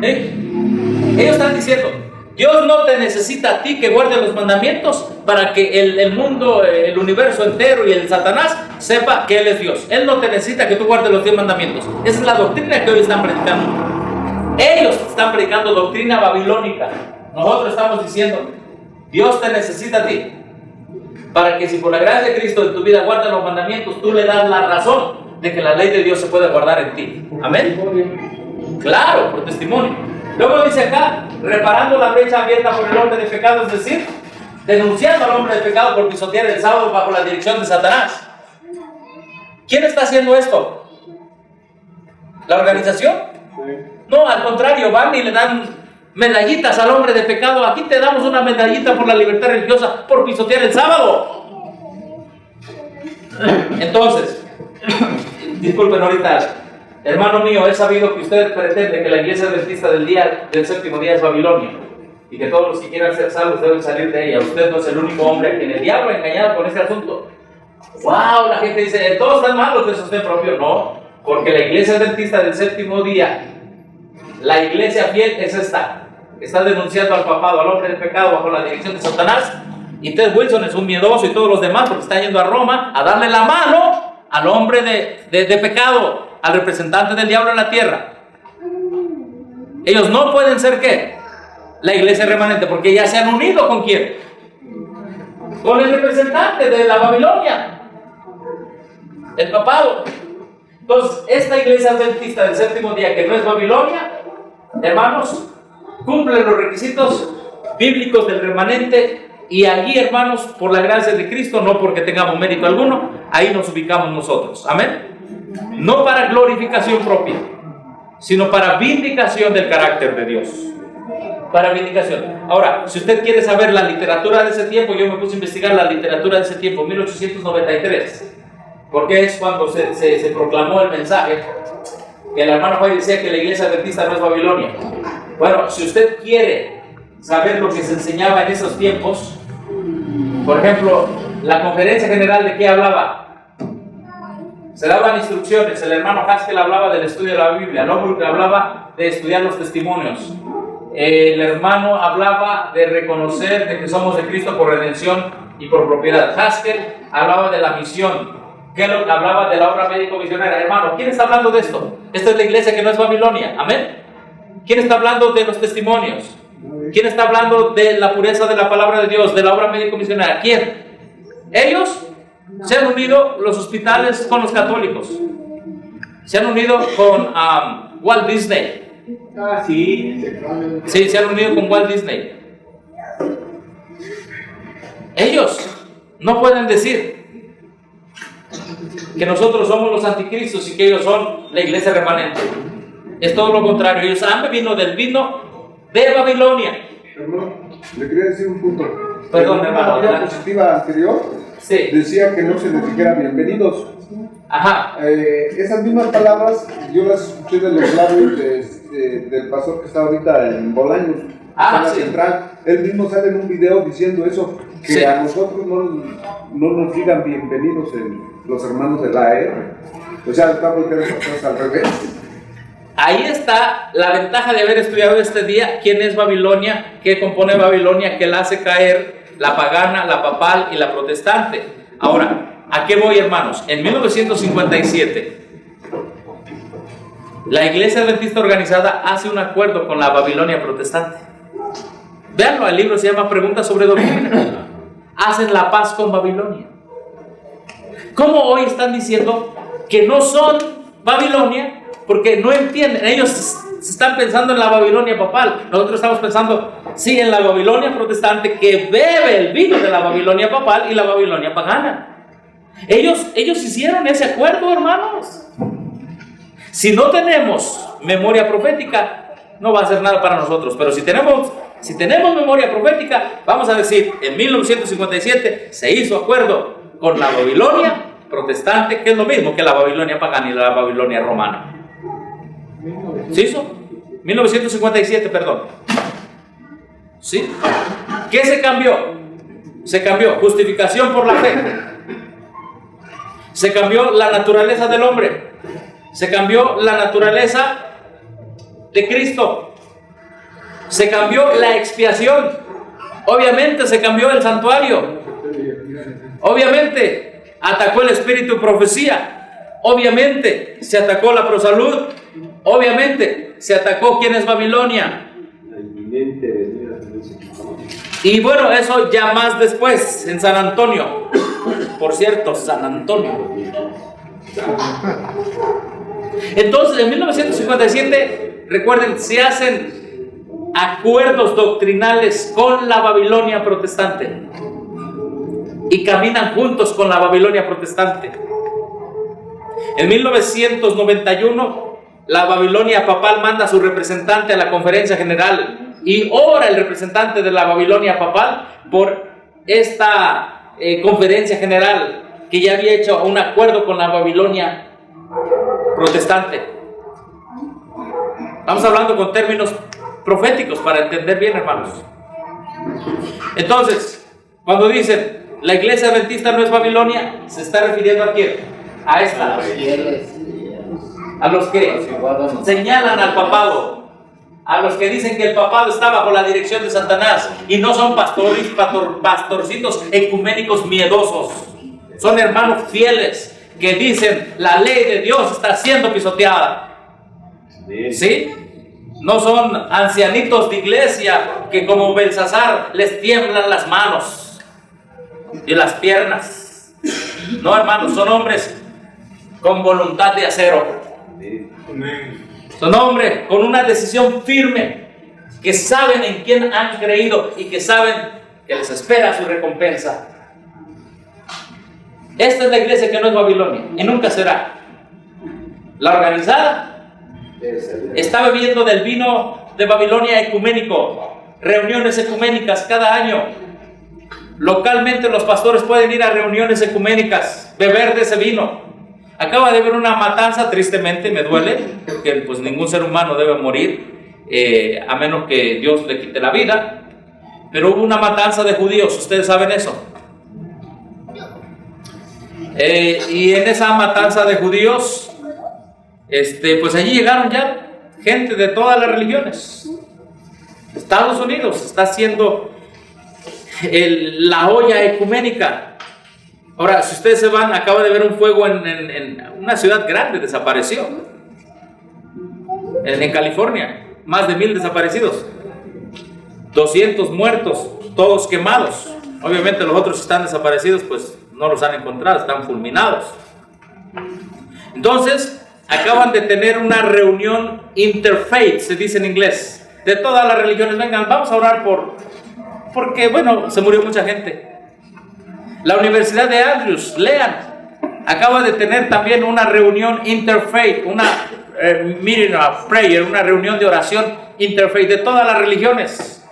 Ellos están diciendo, Dios no te necesita a ti que guardes los mandamientos para que el mundo, el universo entero y el Satanás sepa que Él es Dios. Él no te necesita que tú guardes los 10 mandamientos. Esa es la doctrina que hoy están predicando. Ellos están predicando doctrina babilónica. Nosotros estamos diciendo, Dios te necesita a ti para que si por la gracia de Cristo en tu vida guardas los mandamientos, tú le das la razón de que la ley de Dios se puede guardar en ti. Amén. Claro, por testimonio. Luego dice acá, reparando la brecha abierta por el hombre de pecado, es decir, denunciando al hombre de pecado por pisotear el sábado bajo la dirección de Satanás. ¿Quién está haciendo esto? ¿La organización? No, al contrario, van y le dan medallitas al hombre de pecado. Aquí te damos una medallita por la libertad religiosa por pisotear el sábado. Entonces, disculpen ahorita, hermano mío, he sabido que usted pretende que la iglesia adventista del séptimo día es Babilonia y que todos los que quieran ser salvos deben salir de ella. Usted no es el único hombre a quien el diablo ha engañado con este asunto. ¡Wow! La gente dice, todos están malos de sostén propio. No, porque la iglesia adventista del séptimo día, la iglesia fiel es esta. Está denunciando al papado, al hombre de pecado bajo la dirección de Satanás. Y Ted Wilson es un miedoso y todos los demás porque están yendo a Roma a darle la mano al hombre de pecado, al representante del diablo en la tierra. Ellos no pueden ser ¿qué? La iglesia remanente, porque ya se han unido ¿con quién? Con el representante de la Babilonia, el papado. Entonces, esta iglesia adventista del séptimo día, que no es Babilonia, hermanos, cumple los requisitos bíblicos del remanente. Y allí, hermanos, por la gracia de Cristo, no porque tengamos mérito alguno, ahí nos ubicamos nosotros. Amén. No para glorificación propia, sino para vindicación del carácter de Dios. Para vindicación. Ahora, si usted quiere saber la literatura de ese tiempo, yo me puse a investigar la literatura de ese tiempo, 1893, porque es cuando se proclamó el mensaje que el hermano Juan decía que la iglesia adventista no es Babilonia. Bueno, si usted quiere saber lo que se enseñaba en esos tiempos, Por ejemplo, la conferencia general, ¿de qué hablaba? Se daban instrucciones. El hermano Haskell hablaba del estudio de la Biblia. Longwood hablaba de estudiar los testimonios. El hermano hablaba de reconocer de que somos de Cristo por redención y por propiedad. Haskell hablaba de la misión. Kellogg hablaba de la obra médico-misionera. Hermano, ¿quién está hablando de esto? Esta es la iglesia que no es Babilonia. Amén. ¿Quién está hablando de los testimonios? ¿Quién está hablando de la pureza de la palabra de Dios, de la obra médico-misionera? ¿Quién? Ellos se han unido, los hospitales, con los católicos. Se han unido con Walt Disney. Ah, sí. Sí, se han unido con Walt Disney. Ellos no pueden decir que nosotros somos los anticristos y que ellos son la iglesia remanente. Es todo lo contrario. Ellos han bebido del vino de Babilonia. Hermano, le quería decir un punto. Perdón, En hermano, una diapositiva anterior Sí. decía que no se les dijera bienvenidos. Ajá. Esas mismas palabras yo las escuché de los labios del pastor que está ahorita en Bolaños, en la Sí. central. Él mismo sale en un video diciendo eso, que Sí. a nosotros no nos digan bienvenidos los hermanos de la AR. O sea, estamos al revés. Ahí está la ventaja de haber estudiado este día quién es Babilonia, qué compone Babilonia, qué la hace caer, la pagana, la papal y la protestante. Ahora, ¿a qué voy, hermanos? En 1957, la Iglesia Adventista Organizada hace un acuerdo con la Babilonia protestante. Veanlo, el libro se llama Preguntas sobre Doctrina. Hacen la paz con Babilonia. ¿Cómo hoy están diciendo que no son Babilonia? Porque no entienden, ellos están pensando en la Babilonia papal. Nosotros estamos pensando, sí, en la Babilonia protestante que bebe el vino de la Babilonia papal y la Babilonia pagana. Ellos hicieron ese acuerdo, hermanos. Si no tenemos memoria profética, no va a hacer nada para nosotros. Pero si tenemos memoria profética, vamos a decir, en 1957 se hizo acuerdo con la Babilonia protestante, que es lo mismo que la Babilonia pagana y la Babilonia romana. ¿Se hizo? 1957, perdón. ¿Sí? ¿Qué se cambió? Se cambió justificación por la fe. Se cambió la naturaleza del hombre. Se cambió la naturaleza de Cristo. Se cambió la expiación. Obviamente se cambió el santuario. Obviamente atacó el espíritu de profecía. Obviamente se atacó la prosalud. Obviamente se atacó quién es Babilonia. Y bueno, eso ya más después en San Antonio. Por cierto, San Antonio. Entonces, en 1957, recuerden, se hacen acuerdos doctrinales con la Babilonia protestante y caminan juntos con la Babilonia protestante. En 1991, la Babilonia papal manda a su representante a la conferencia general y ora el representante de la Babilonia papal por esta conferencia general que ya había hecho un acuerdo con la Babilonia protestante. Estamos hablando con términos proféticos para entender bien, hermanos. Entonces, cuando dicen la iglesia adventista no es Babilonia, se está refiriendo a quién? A esta. A los que señalan al papado, a los que dicen que el papado está bajo la dirección de Satanás y no son pastorcitos ecuménicos miedosos, son hermanos fieles que dicen la ley de Dios está siendo pisoteada. ¿Sí? No son ancianitos de iglesia que como Belsasar les tiemblan las manos y las piernas. No, hermanos, son hombres con voluntad de acero. Son hombres con una decisión firme, que saben en quién han creído y que saben que les espera su recompensa. Esta es la iglesia que no es Babilonia y nunca será. La organizada está bebiendo del vino de Babilonia ecuménico, reuniones ecuménicas cada año. Localmente los pastores pueden ir a reuniones ecuménicas, beber de ese vino. Acaba de haber una matanza, tristemente, me duele, porque pues ningún ser humano debe morir, a menos que Dios le quite la vida. pero hubo una matanza de judíos, ustedes saben eso. Y en esa matanza de judíos, pues allí llegaron ya gente de todas las religiones. Estados Unidos está haciendo la olla ecuménica. Ahora, si ustedes se van, acaba de ver un fuego en una ciudad grande, desapareció. En California, más de 1000 desaparecidos, 200 muertos, todos quemados. Obviamente los otros que están desaparecidos, pues no los han encontrado, están fulminados. Entonces, acaban de tener una reunión interfaith, se dice en inglés, de todas las religiones. Vengan, vamos a orar porque, bueno, se murió mucha gente. La Universidad de Andrews, lean, acaba de tener también una reunión interfaith, una meeting of prayer, una reunión de oración interfaith de todas las religiones.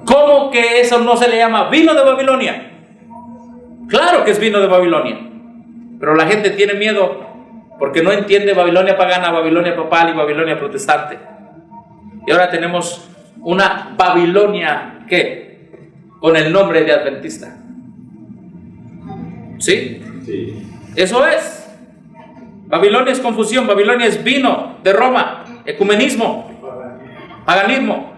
¿Cómo que eso no se le llama vino de Babilonia? Claro que es vino de Babilonia, pero la gente tiene miedo porque no entiende Babilonia pagana, Babilonia papal y Babilonia protestante. Y ahora tenemos una Babilonia, ¿qué? Con el nombre de adventista. ¿Sí? Sí. Eso es. Babilonia es confusión, Babilonia es vino de Roma, ecumenismo, paganismo.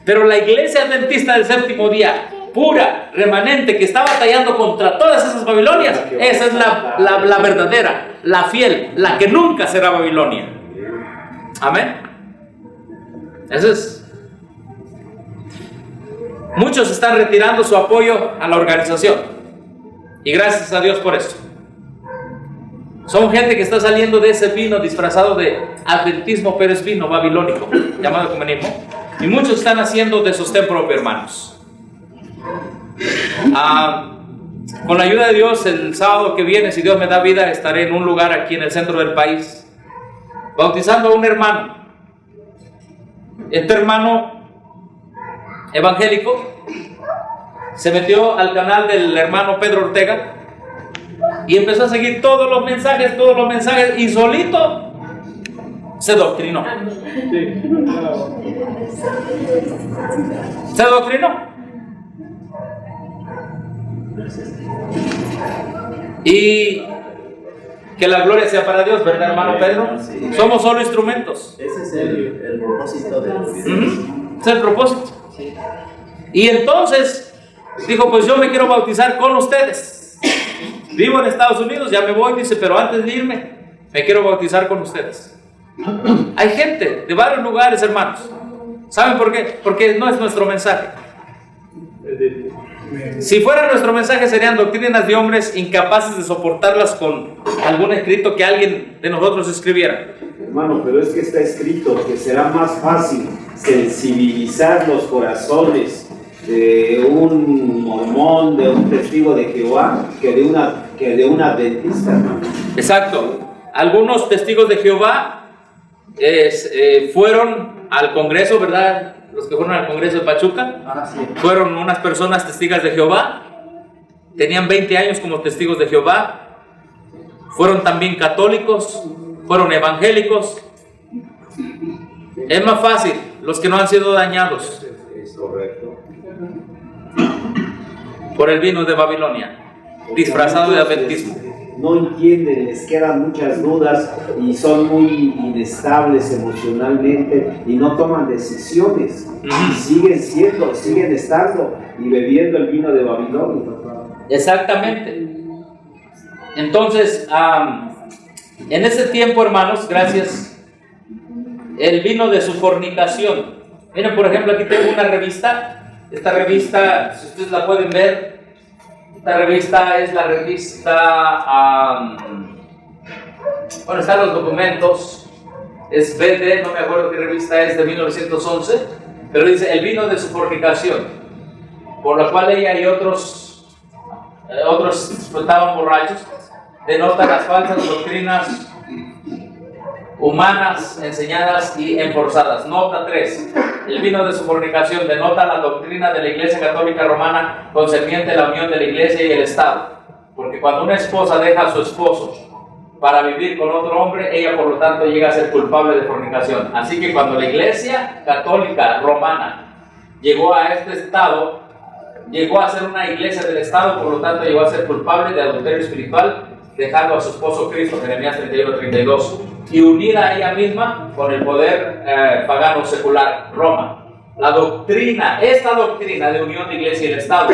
Pero la iglesia adventista del séptimo día, pura, remanente, que está batallando contra todas esas Babilonias, esa es la verdadera, la fiel, la que nunca será Babilonia. Amén. Eso es. Muchos están retirando su apoyo a la organización, y gracias a Dios por eso. Son gente que está saliendo de ese vino disfrazado de adventismo, pero es vino babilónico, llamado ecumenismo. Y muchos están haciendo de sostén propio, hermanos. Con la ayuda de Dios, el sábado que viene, si Dios me da vida, estaré en un lugar aquí en el centro del país, bautizando a un hermano. Este hermano evangélico se metió al canal del hermano Pedro Ortega y empezó a seguir todos los mensajes, y solito se doctrinó. Se doctrinó. Y que la gloria sea para Dios, ¿verdad, hermano Pedro? Sí. Somos solo instrumentos. Ese es el propósito del Es el propósito. Y entonces dijo, pues yo me quiero bautizar con ustedes. Vivo en Estados Unidos, ya me voy, dice, pero antes de irme, me quiero bautizar con ustedes. Hay gente de varios lugares, hermanos. ¿Saben por qué? Porque no es nuestro mensaje. Si fuera nuestro mensaje, serían doctrinas de hombres incapaces de soportarlas con algún escrito que alguien de nosotros escribiera. Hermano, pero es que está escrito que será más fácil sensibilizar los corazones de un mormón, de un testigo de Jehová, que de un adventista, hermano. Exacto. Algunos testigos de Jehová fueron al Congreso, ¿verdad? Los que fueron al Congreso de Pachuca, fueron unas personas testigas de Jehová, tenían 20 años como testigos de Jehová, fueron también católicos, fueron evangélicos. Es más fácil los que no han sido dañados por el vino de Babilonia, disfrazado de adventismo. No entienden, les quedan muchas dudas y son muy inestables emocionalmente y no toman decisiones. Y siguen estando y bebiendo el vino de Babilonia. Exactamente. Entonces, en ese tiempo, hermanos, gracias, el vino de su fornicación. Miren, por ejemplo, aquí tengo una revista. Esta revista, si ustedes la pueden ver, esta revista es la revista, bueno, están los documentos, es BD, no me acuerdo qué revista es, de 1911, pero dice el vino de su fornicación, por la cual ella y otros estaban borrachos, denota las falsas doctrinas humanas enseñadas y enforzadas. Nota 3. El vino de su fornicación denota la doctrina de la Iglesia Católica Romana concerniente a la unión de la Iglesia y el Estado. Porque cuando una esposa deja a su esposo para vivir con otro hombre, ella por lo tanto llega a ser culpable de fornicación. Así que cuando la Iglesia Católica Romana llegó a este estado, llegó a ser una iglesia del estado, por lo tanto llegó a ser culpable de adulterio espiritual, dejando a su esposo Cristo, Jeremías 31-32, y unida a ella misma con el poder pagano secular, Roma. La doctrina, esta doctrina de unión de iglesia y el Estado,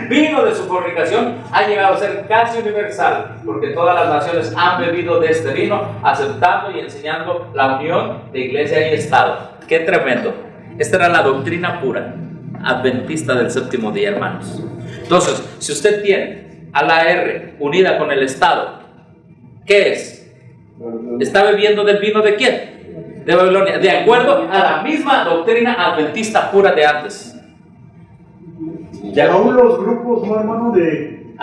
vino de su fornicación, ha llegado a ser casi universal, porque todas las naciones han bebido de este vino, aceptando y enseñando la unión de iglesia y Estado. ¡Qué tremendo! Esta era la doctrina pura, adventista del séptimo día, hermanos. Entonces, si usted tiene a la R unida con el Estado, ¿qué es? ¿Está bebiendo del vino de quién? De Babilonia, de acuerdo a la misma doctrina adventista pura de antes. Y aún los grupos, ¿no, hermano? Que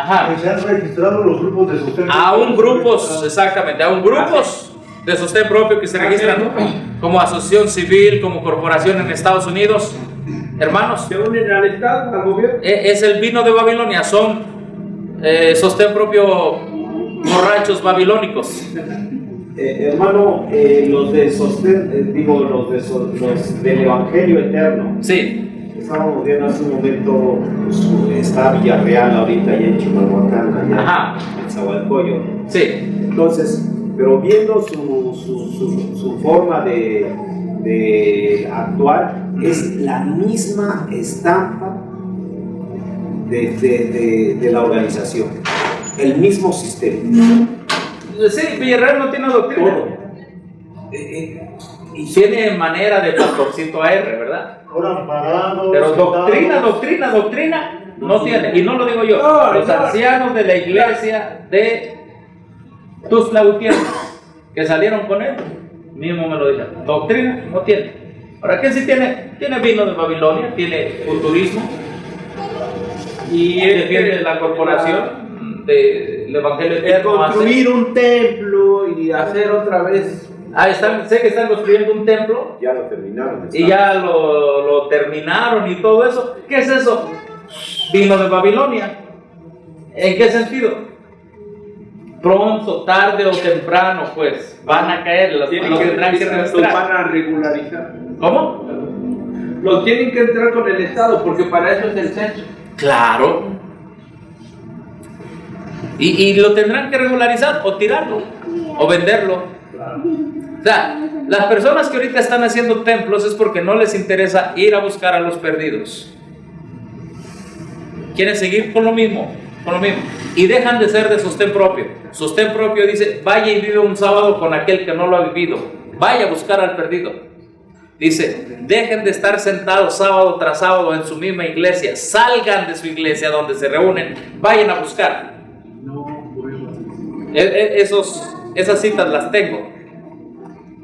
se han registrado los grupos de sostén. Aún grupos, exactamente, aún grupos de sostén propio que se registran como asociación civil, como corporación en Estados Unidos. Hermanos, ¿se unen al Estado, al gobierno? Es el vino de Babilonia, son sostén propio borrachos babilónicos. Hermano, los de sostén, los del Evangelio Eterno. Sí. Estábamos viendo hace un momento, está Villarreal ahorita allá en Chimalhuacán, allá en Zahualcoyo. Sí. Entonces, pero viendo su forma de actuar, es la misma estampa de la organización, el mismo sistema. Sí, Villarreal no tiene doctrina. Y tiene manera de pastorcito AR, ¿verdad? Pero doctrina no tiene. Y no lo digo yo. Los ancianos de la iglesia de Tuxtla Gutiérrez, que salieron con él, mismo me lo dijeron. Doctrina no tiene. Ahora, ¿qué sí tiene? Tiene vino de Babilonia, tiene futurismo, y defiende la corporación del Evangelio Eterno. Construir un templo y hacer otra vez. Sé que están construyendo un templo. Ya lo terminaron. Y ya lo terminaron y todo eso. ¿Qué es eso? Vino de Babilonia. ¿En qué sentido? Pronto, tarde o temprano, pues van a caer. Los tendrán que los van a regularizar. ¿Cómo? Los tienen que entrar con el Estado, porque para eso es el censo. Claro. Y lo tendrán que regularizar o tirarlo o venderlo. O sea, las personas que ahorita están haciendo templos es porque no les interesa ir a buscar a los perdidos. Quieren seguir con lo mismo. Y dejan de ser de sostén propio. Sostén propio dice, vaya y vive un sábado con aquel que no lo ha vivido. Vaya a buscar al perdido. Dice, dejen de estar sentados sábado tras sábado en su misma iglesia. Salgan de su iglesia donde se reúnen. Vayan a buscar. Esas citas las tengo,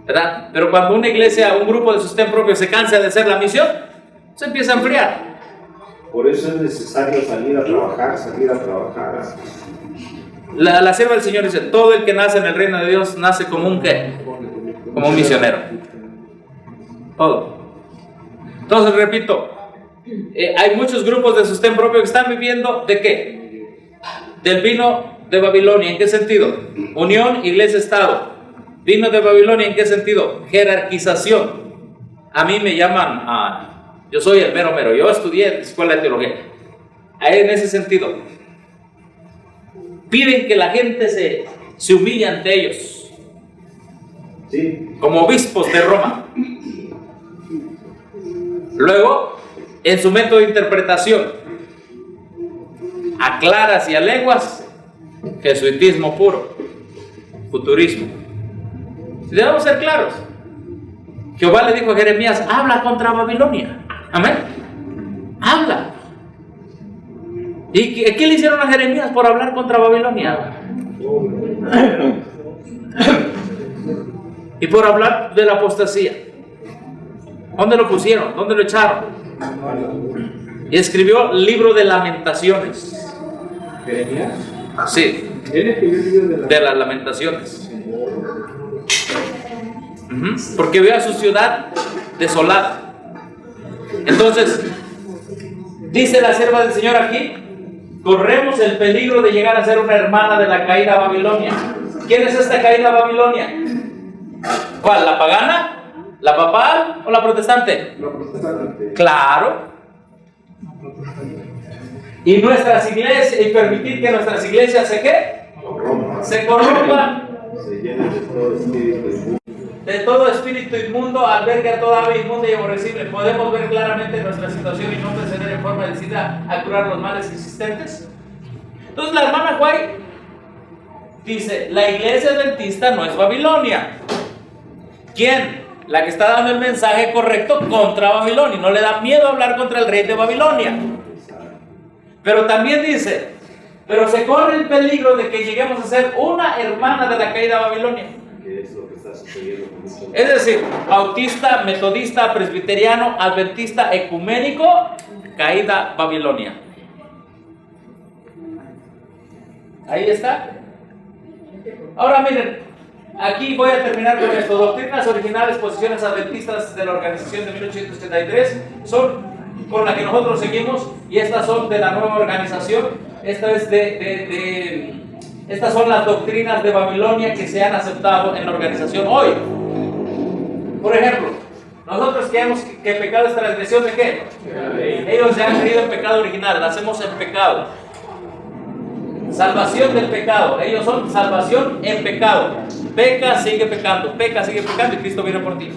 ¿verdad? Pero cuando una iglesia, un grupo de sostén propio se cansa de hacer la misión, se empieza a enfriar. Por eso es necesario salir a trabajar. La sierva del Señor dice, todo el que nace en el reino de Dios nace como un ¿qué? Como un misionero. Todo. Entonces, repito, hay muchos grupos de sostén propio que están viviendo ¿de qué? Del vino de Babilonia. ¿En qué sentido? Unión, iglesia, Estado. Vino de Babilonia. ¿En qué sentido? Jerarquización. A mí me llaman yo soy el mero mero. Yo estudié en escuela de teología. En ese sentido, piden que la gente se humille ante ellos. Sí. Como obispos de Roma. Luego, en su método de interpretación, a claras y a leguas, jesuitismo puro, futurismo. Debemos ser claros. Jehová le dijo a Jeremías, habla contra Babilonia. Amén. Habla. ¿Y qué le hicieron a Jeremías por hablar contra Babilonia? Y por hablar de la apostasía. ¿Dónde lo pusieron? ¿Dónde lo echaron? Y escribió el libro de Lamentaciones. ¿Jeremías? Sí. ¿Él escribió el libro de las Lamentaciones? Porque vio a su ciudad desolada. Entonces, dice la sierva del Señor aquí, corremos el peligro de llegar a ser una hermana de la caída Babilonia. ¿Quién es esta caída a Babilonia? ¿Cuál? ¿La pagana? ¿La papal o la protestante? La protestante. Claro. Y nuestras iglesias, y permitir que nuestras iglesias se ¿qué? Se corrompan. Se llena de todo espíritu inmundo. De todo espíritu inmundo, alberga toda ave inmunda y aborrecible. Podemos ver claramente nuestra situación y no proceder en forma decidida a curar los males existentes. Entonces la hermana White dice, la iglesia adventista no es Babilonia. ¿Quién? La que está dando el mensaje correcto contra Babilonia. No le da miedo hablar contra el rey de Babilonia. Pero también dice, pero se corre el peligro de que lleguemos a ser una hermana de la caída a Babilonia. Que es lo que está sucediendo con muchos. Es decir, bautista, metodista, presbiteriano, adventista, ecuménico, caída Babilonia. Ahí está. Ahora miren, aquí voy a terminar con esto. Doctrinas originales, posiciones adventistas de la organización de 1873 son con la que nosotros seguimos, y estas son de la nueva organización. Esta es estas son las doctrinas de Babilonia que se han aceptado en la organización hoy. Por ejemplo, nosotros creemos que pecado es transgresión de ¿qué? Ellos ya han creído en pecado original, nacemos en pecado. Salvación del pecado, ellos son salvación en pecado. Peca, sigue pecando y Cristo viene por ti.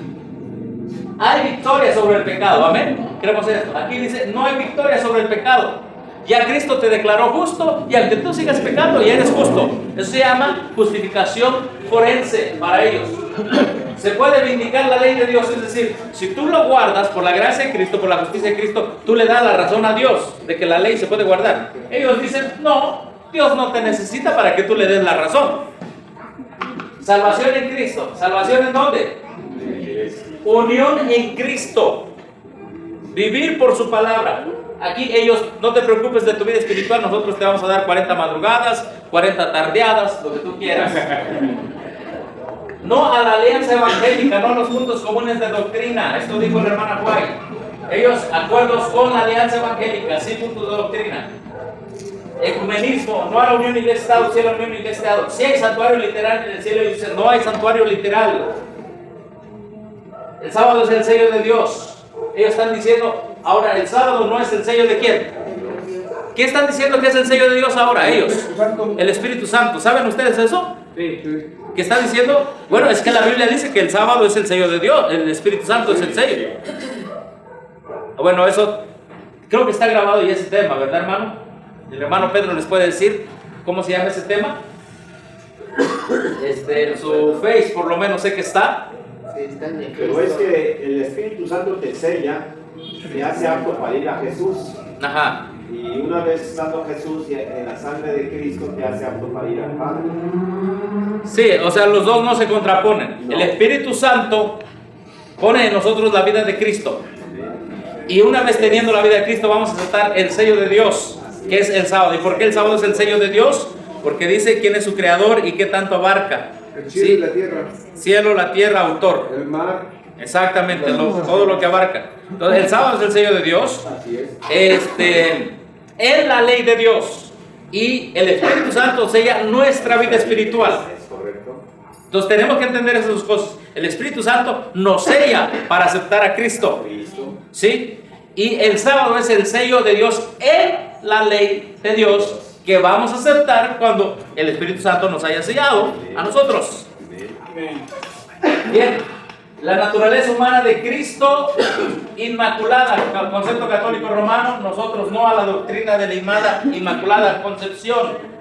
Hay victoria sobre el pecado, amén. Creemos esto. Aquí dice, no hay victoria sobre el pecado. Ya Cristo te declaró justo, y aunque tú sigas pecando, ya eres justo. Eso se llama justificación forense para ellos. Se puede vindicar la ley de Dios, es decir, si tú lo guardas por la gracia de Cristo, por la justicia de Cristo, tú le das la razón a Dios de que la ley se puede guardar. Ellos dicen, no, Dios no te necesita para que tú le des la razón. Salvación en Cristo. ¿Salvación en dónde? Unión en Cristo. Vivir por su palabra. Aquí ellos, no te preocupes de tu vida espiritual, nosotros te vamos a dar 40 madrugadas, 40 tardeadas, lo que tú quieras. No a la alianza evangélica, no a los puntos comunes de doctrina. Esto dijo la hermana White. Ellos, acuerdos con la alianza evangélica, sin puntos de doctrina. Ecumenismo, no a la unión iglesia-estado, sí a la unión iglesia-estado. Si hay santuario literal en el cielo, ellos dicen, no hay santuario literal. El sábado es el sello de Dios. Ellos están diciendo, ahora el sábado no es el sello de quién. ¿Qué están diciendo que es el sello de Dios ahora? Ellos. El Espíritu Santo. ¿Saben ustedes eso? Sí. ¿Qué están diciendo? Bueno, es que la Biblia dice que el sábado es el sello de Dios, el Espíritu Santo es el sello. Bueno, eso creo que está grabado ya ese tema, ¿verdad, hermano? El hermano Pedro les puede decir cómo se llama ese tema. En su Face por lo menos sé que está. Pero es que el Espíritu Santo te sella, te hace apto para ir a Jesús. Ajá. Y una vez estando Jesús en la sangre de Cristo, te hace apto para ir al Padre. Sí, o sea, los dos no se contraponen. No. El Espíritu Santo pone en nosotros la vida de Cristo. Y una vez teniendo la vida de Cristo, vamos a aceptar el sello de Dios, que es el sábado. ¿Y por qué el sábado es el sello de Dios? Porque dice quién es su creador y qué tanto abarca. El cielo y la tierra. Cielo, la tierra, autor. El mar. Exactamente, todo lo que abarca. Entonces, el sábado es el sello de Dios. Así es. Es la ley de Dios. Y el Espíritu Santo sella nuestra vida espiritual. Es correcto. Entonces, tenemos que entender esas dos cosas. El Espíritu Santo nos sella para aceptar a Cristo. ¿Sí? Y el sábado es el sello de Dios en la ley de Dios, que vamos a aceptar cuando el Espíritu Santo nos haya sellado a nosotros. Bien, la naturaleza humana de Cristo inmaculada, al concepto católico romano, nosotros no a la doctrina de la inmaculada concepción.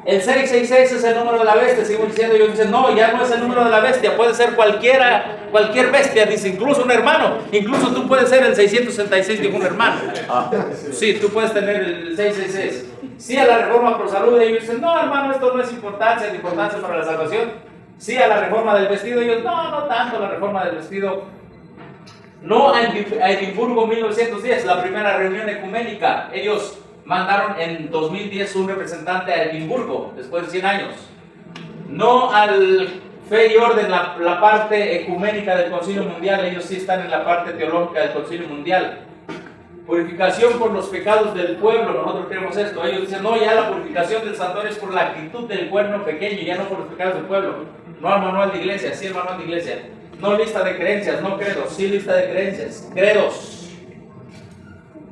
El 666 es el número de la bestia, sigo diciendo, ellos dicen, no, ya no es el número de la bestia, puede ser cualquier bestia, dice, incluso un hermano, incluso tú puedes ser el 666 de un hermano. Sí, tú puedes tener el 666. Sí a la reforma por salud, ellos dicen, no hermano, esto no es importancia para la salvación. Sí a la reforma del vestido, ellos, no tanto la reforma del vestido. No a Edimburgo 1910, la primera reunión ecuménica, ellos mandaron en 2010 un representante a Edimburgo, después de 100 años. No al fe y orden, la parte ecuménica del Concilio Mundial, ellos sí están en la parte teológica del Concilio Mundial. Purificación por los pecados del pueblo, nosotros creemos esto. Ellos dicen, no, ya la purificación del santuario es por la actitud del cuerno pequeño, ya no por los pecados del pueblo. No al manual de iglesia, sí el manual de iglesia. No lista de creencias, no credos, sí lista de creencias, credos.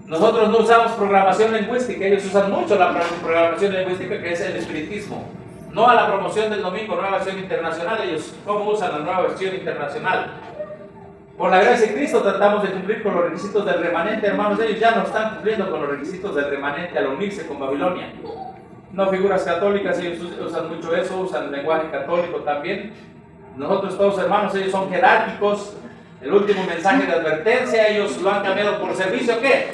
Nosotros no usamos programación lingüística, ellos usan mucho la programación lingüística, que es el espiritismo. No a la promoción del domingo, nueva versión internacional, ellos cómo usan la nueva versión internacional. Por la gracia de Cristo tratamos de cumplir con los requisitos del remanente, hermanos. Ellos ya no están cumpliendo con los requisitos del remanente al unirse con Babilonia. No figuras católicas, ellos usan mucho eso, usan lenguaje católico también. Nosotros todos, hermanos, ellos son jerárquicos. El último mensaje de advertencia, ellos lo han cambiado por servicio, ¿qué?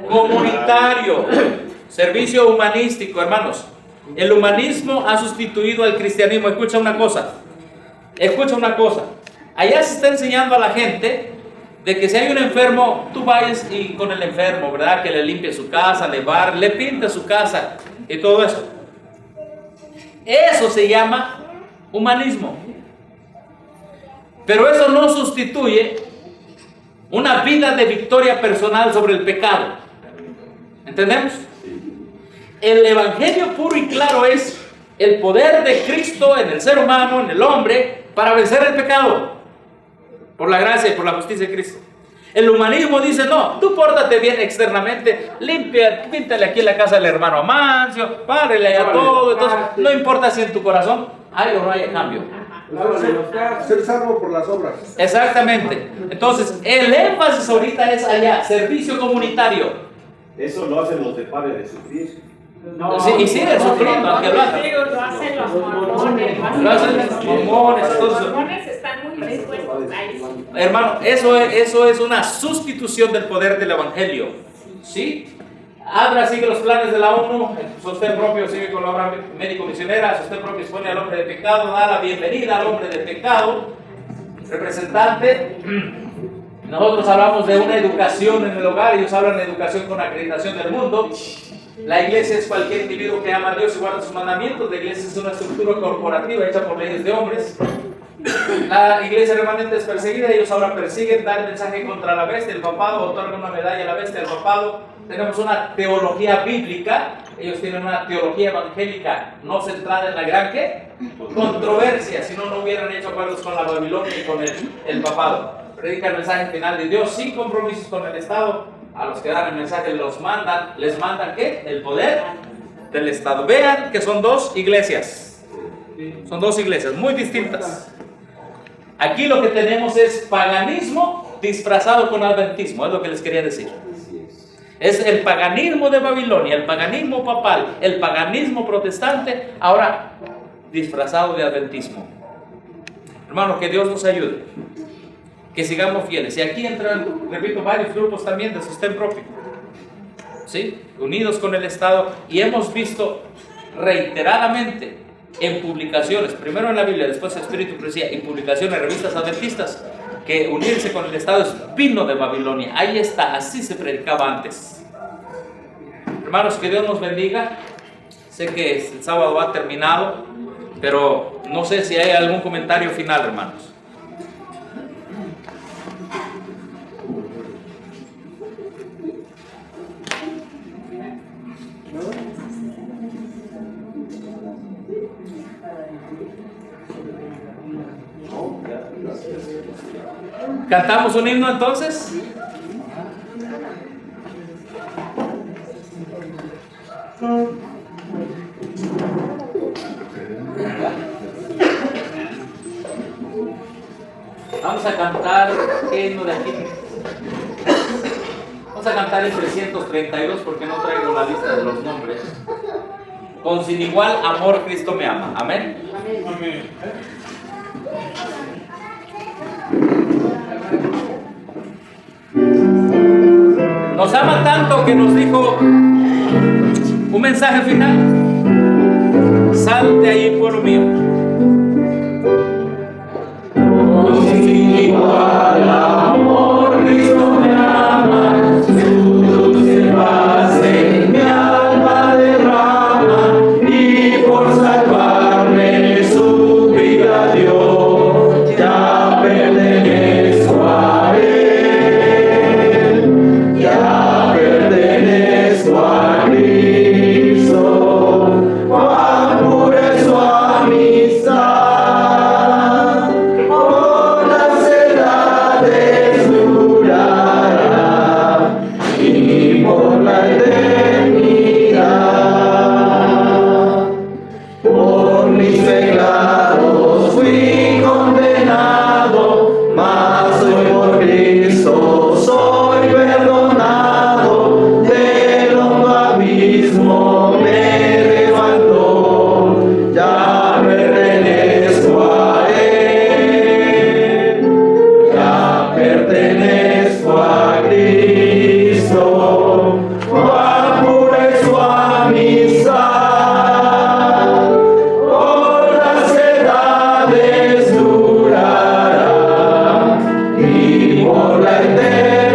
Comunitario. Servicio humanístico, hermanos. El humanismo ha sustituido al cristianismo. Escucha una cosa. Allá se está enseñando a la gente de que si hay un enfermo, tú vayas y con el enfermo, ¿verdad? Que le limpie su casa, le pinte su casa y todo eso. Eso se llama humanismo. Pero eso no sustituye una vida de victoria personal sobre el pecado. ¿Entendemos? El evangelio puro y claro es el poder de Cristo en el ser humano, en el hombre, para vencer el pecado. Por la gracia y por la justicia de Cristo. El humanismo dice, no, tú pórtate bien externamente, píntale aquí la casa del hermano Amancio, párele allá todo, entonces no importa si en tu corazón hay o no hay cambio. Ser salvo por las obras. Exactamente. Entonces, el énfasis ahorita es allá, servicio comunitario. Eso lo hacen los de Padre de Sufrir. No, sí, y siguen sufriendo, aunque lo hagan. Lo hacen los mormones. Lo hacen los mormones. Los mormones están muy dispuestos a eso. Hermano, eso es una sustitución del poder del evangelio. ¿Sí? Abra, sigue los planes de la ONU, usted propio sigue con la obra médico-misionera, usted propio expone al hombre de pecado, da la bienvenida al hombre de pecado, representante. Nosotros hablamos de una educación en el hogar, ellos hablan de educación con acreditación del mundo. La iglesia es cualquier individuo que ama a Dios y guarda sus mandamientos. La iglesia es una estructura corporativa hecha por leyes de hombres. La iglesia remanente es perseguida, ellos ahora persiguen, dan el mensaje contra la bestia, el papado, otorgan una medalla a la bestia, el papado. Tenemos una teología bíblica, ellos tienen una teología evangélica no centrada en la gran ¿qué? Controversia, si no, no hubieran hecho acuerdos con la Babilonia y con el papado. Predica el mensaje final de Dios sin compromisos con el Estado. A los que dan el mensaje les mandan ¿qué? El poder del Estado. Vean que son dos iglesias muy distintas. Aquí lo que tenemos es paganismo disfrazado con adventismo, es lo que les quería decir. Es el paganismo de Babilonia, el paganismo papal, el paganismo protestante, ahora disfrazado de adventismo. Hermanos, que Dios nos ayude, que sigamos fieles. Y aquí entran, repito, varios grupos también de sostén propio, ¿sí? Unidos con el Estado, y hemos visto reiteradamente en publicaciones, primero en la Biblia, después en Espíritu y Profecía, en publicaciones, revistas adventistas, que unirse con el Estado es vino de Babilonia. Ahí está, así se predicaba antes. Hermanos, que Dios nos bendiga. Sé que el sábado ha terminado, pero no sé si hay algún comentario final, hermanos. ¿Cantamos un himno entonces? Vamos a cantar, ¿qué himno de aquí? Vamos a cantar el 332 porque no traigo la lista de los nombres. Con sin igual amor Cristo me ama. Amén. Amén. Nos ama tanto que nos dijo un mensaje final. Sal de ahí, pueblo mío. Sin igual amor Cristo me ama, su dulce paz en mi alma derrama, y por salvarme su vida dio, ya pertenezco a él, ya pertenezco a Cristo, cuán pura es su amistad, por las edades durará y por la eternidad.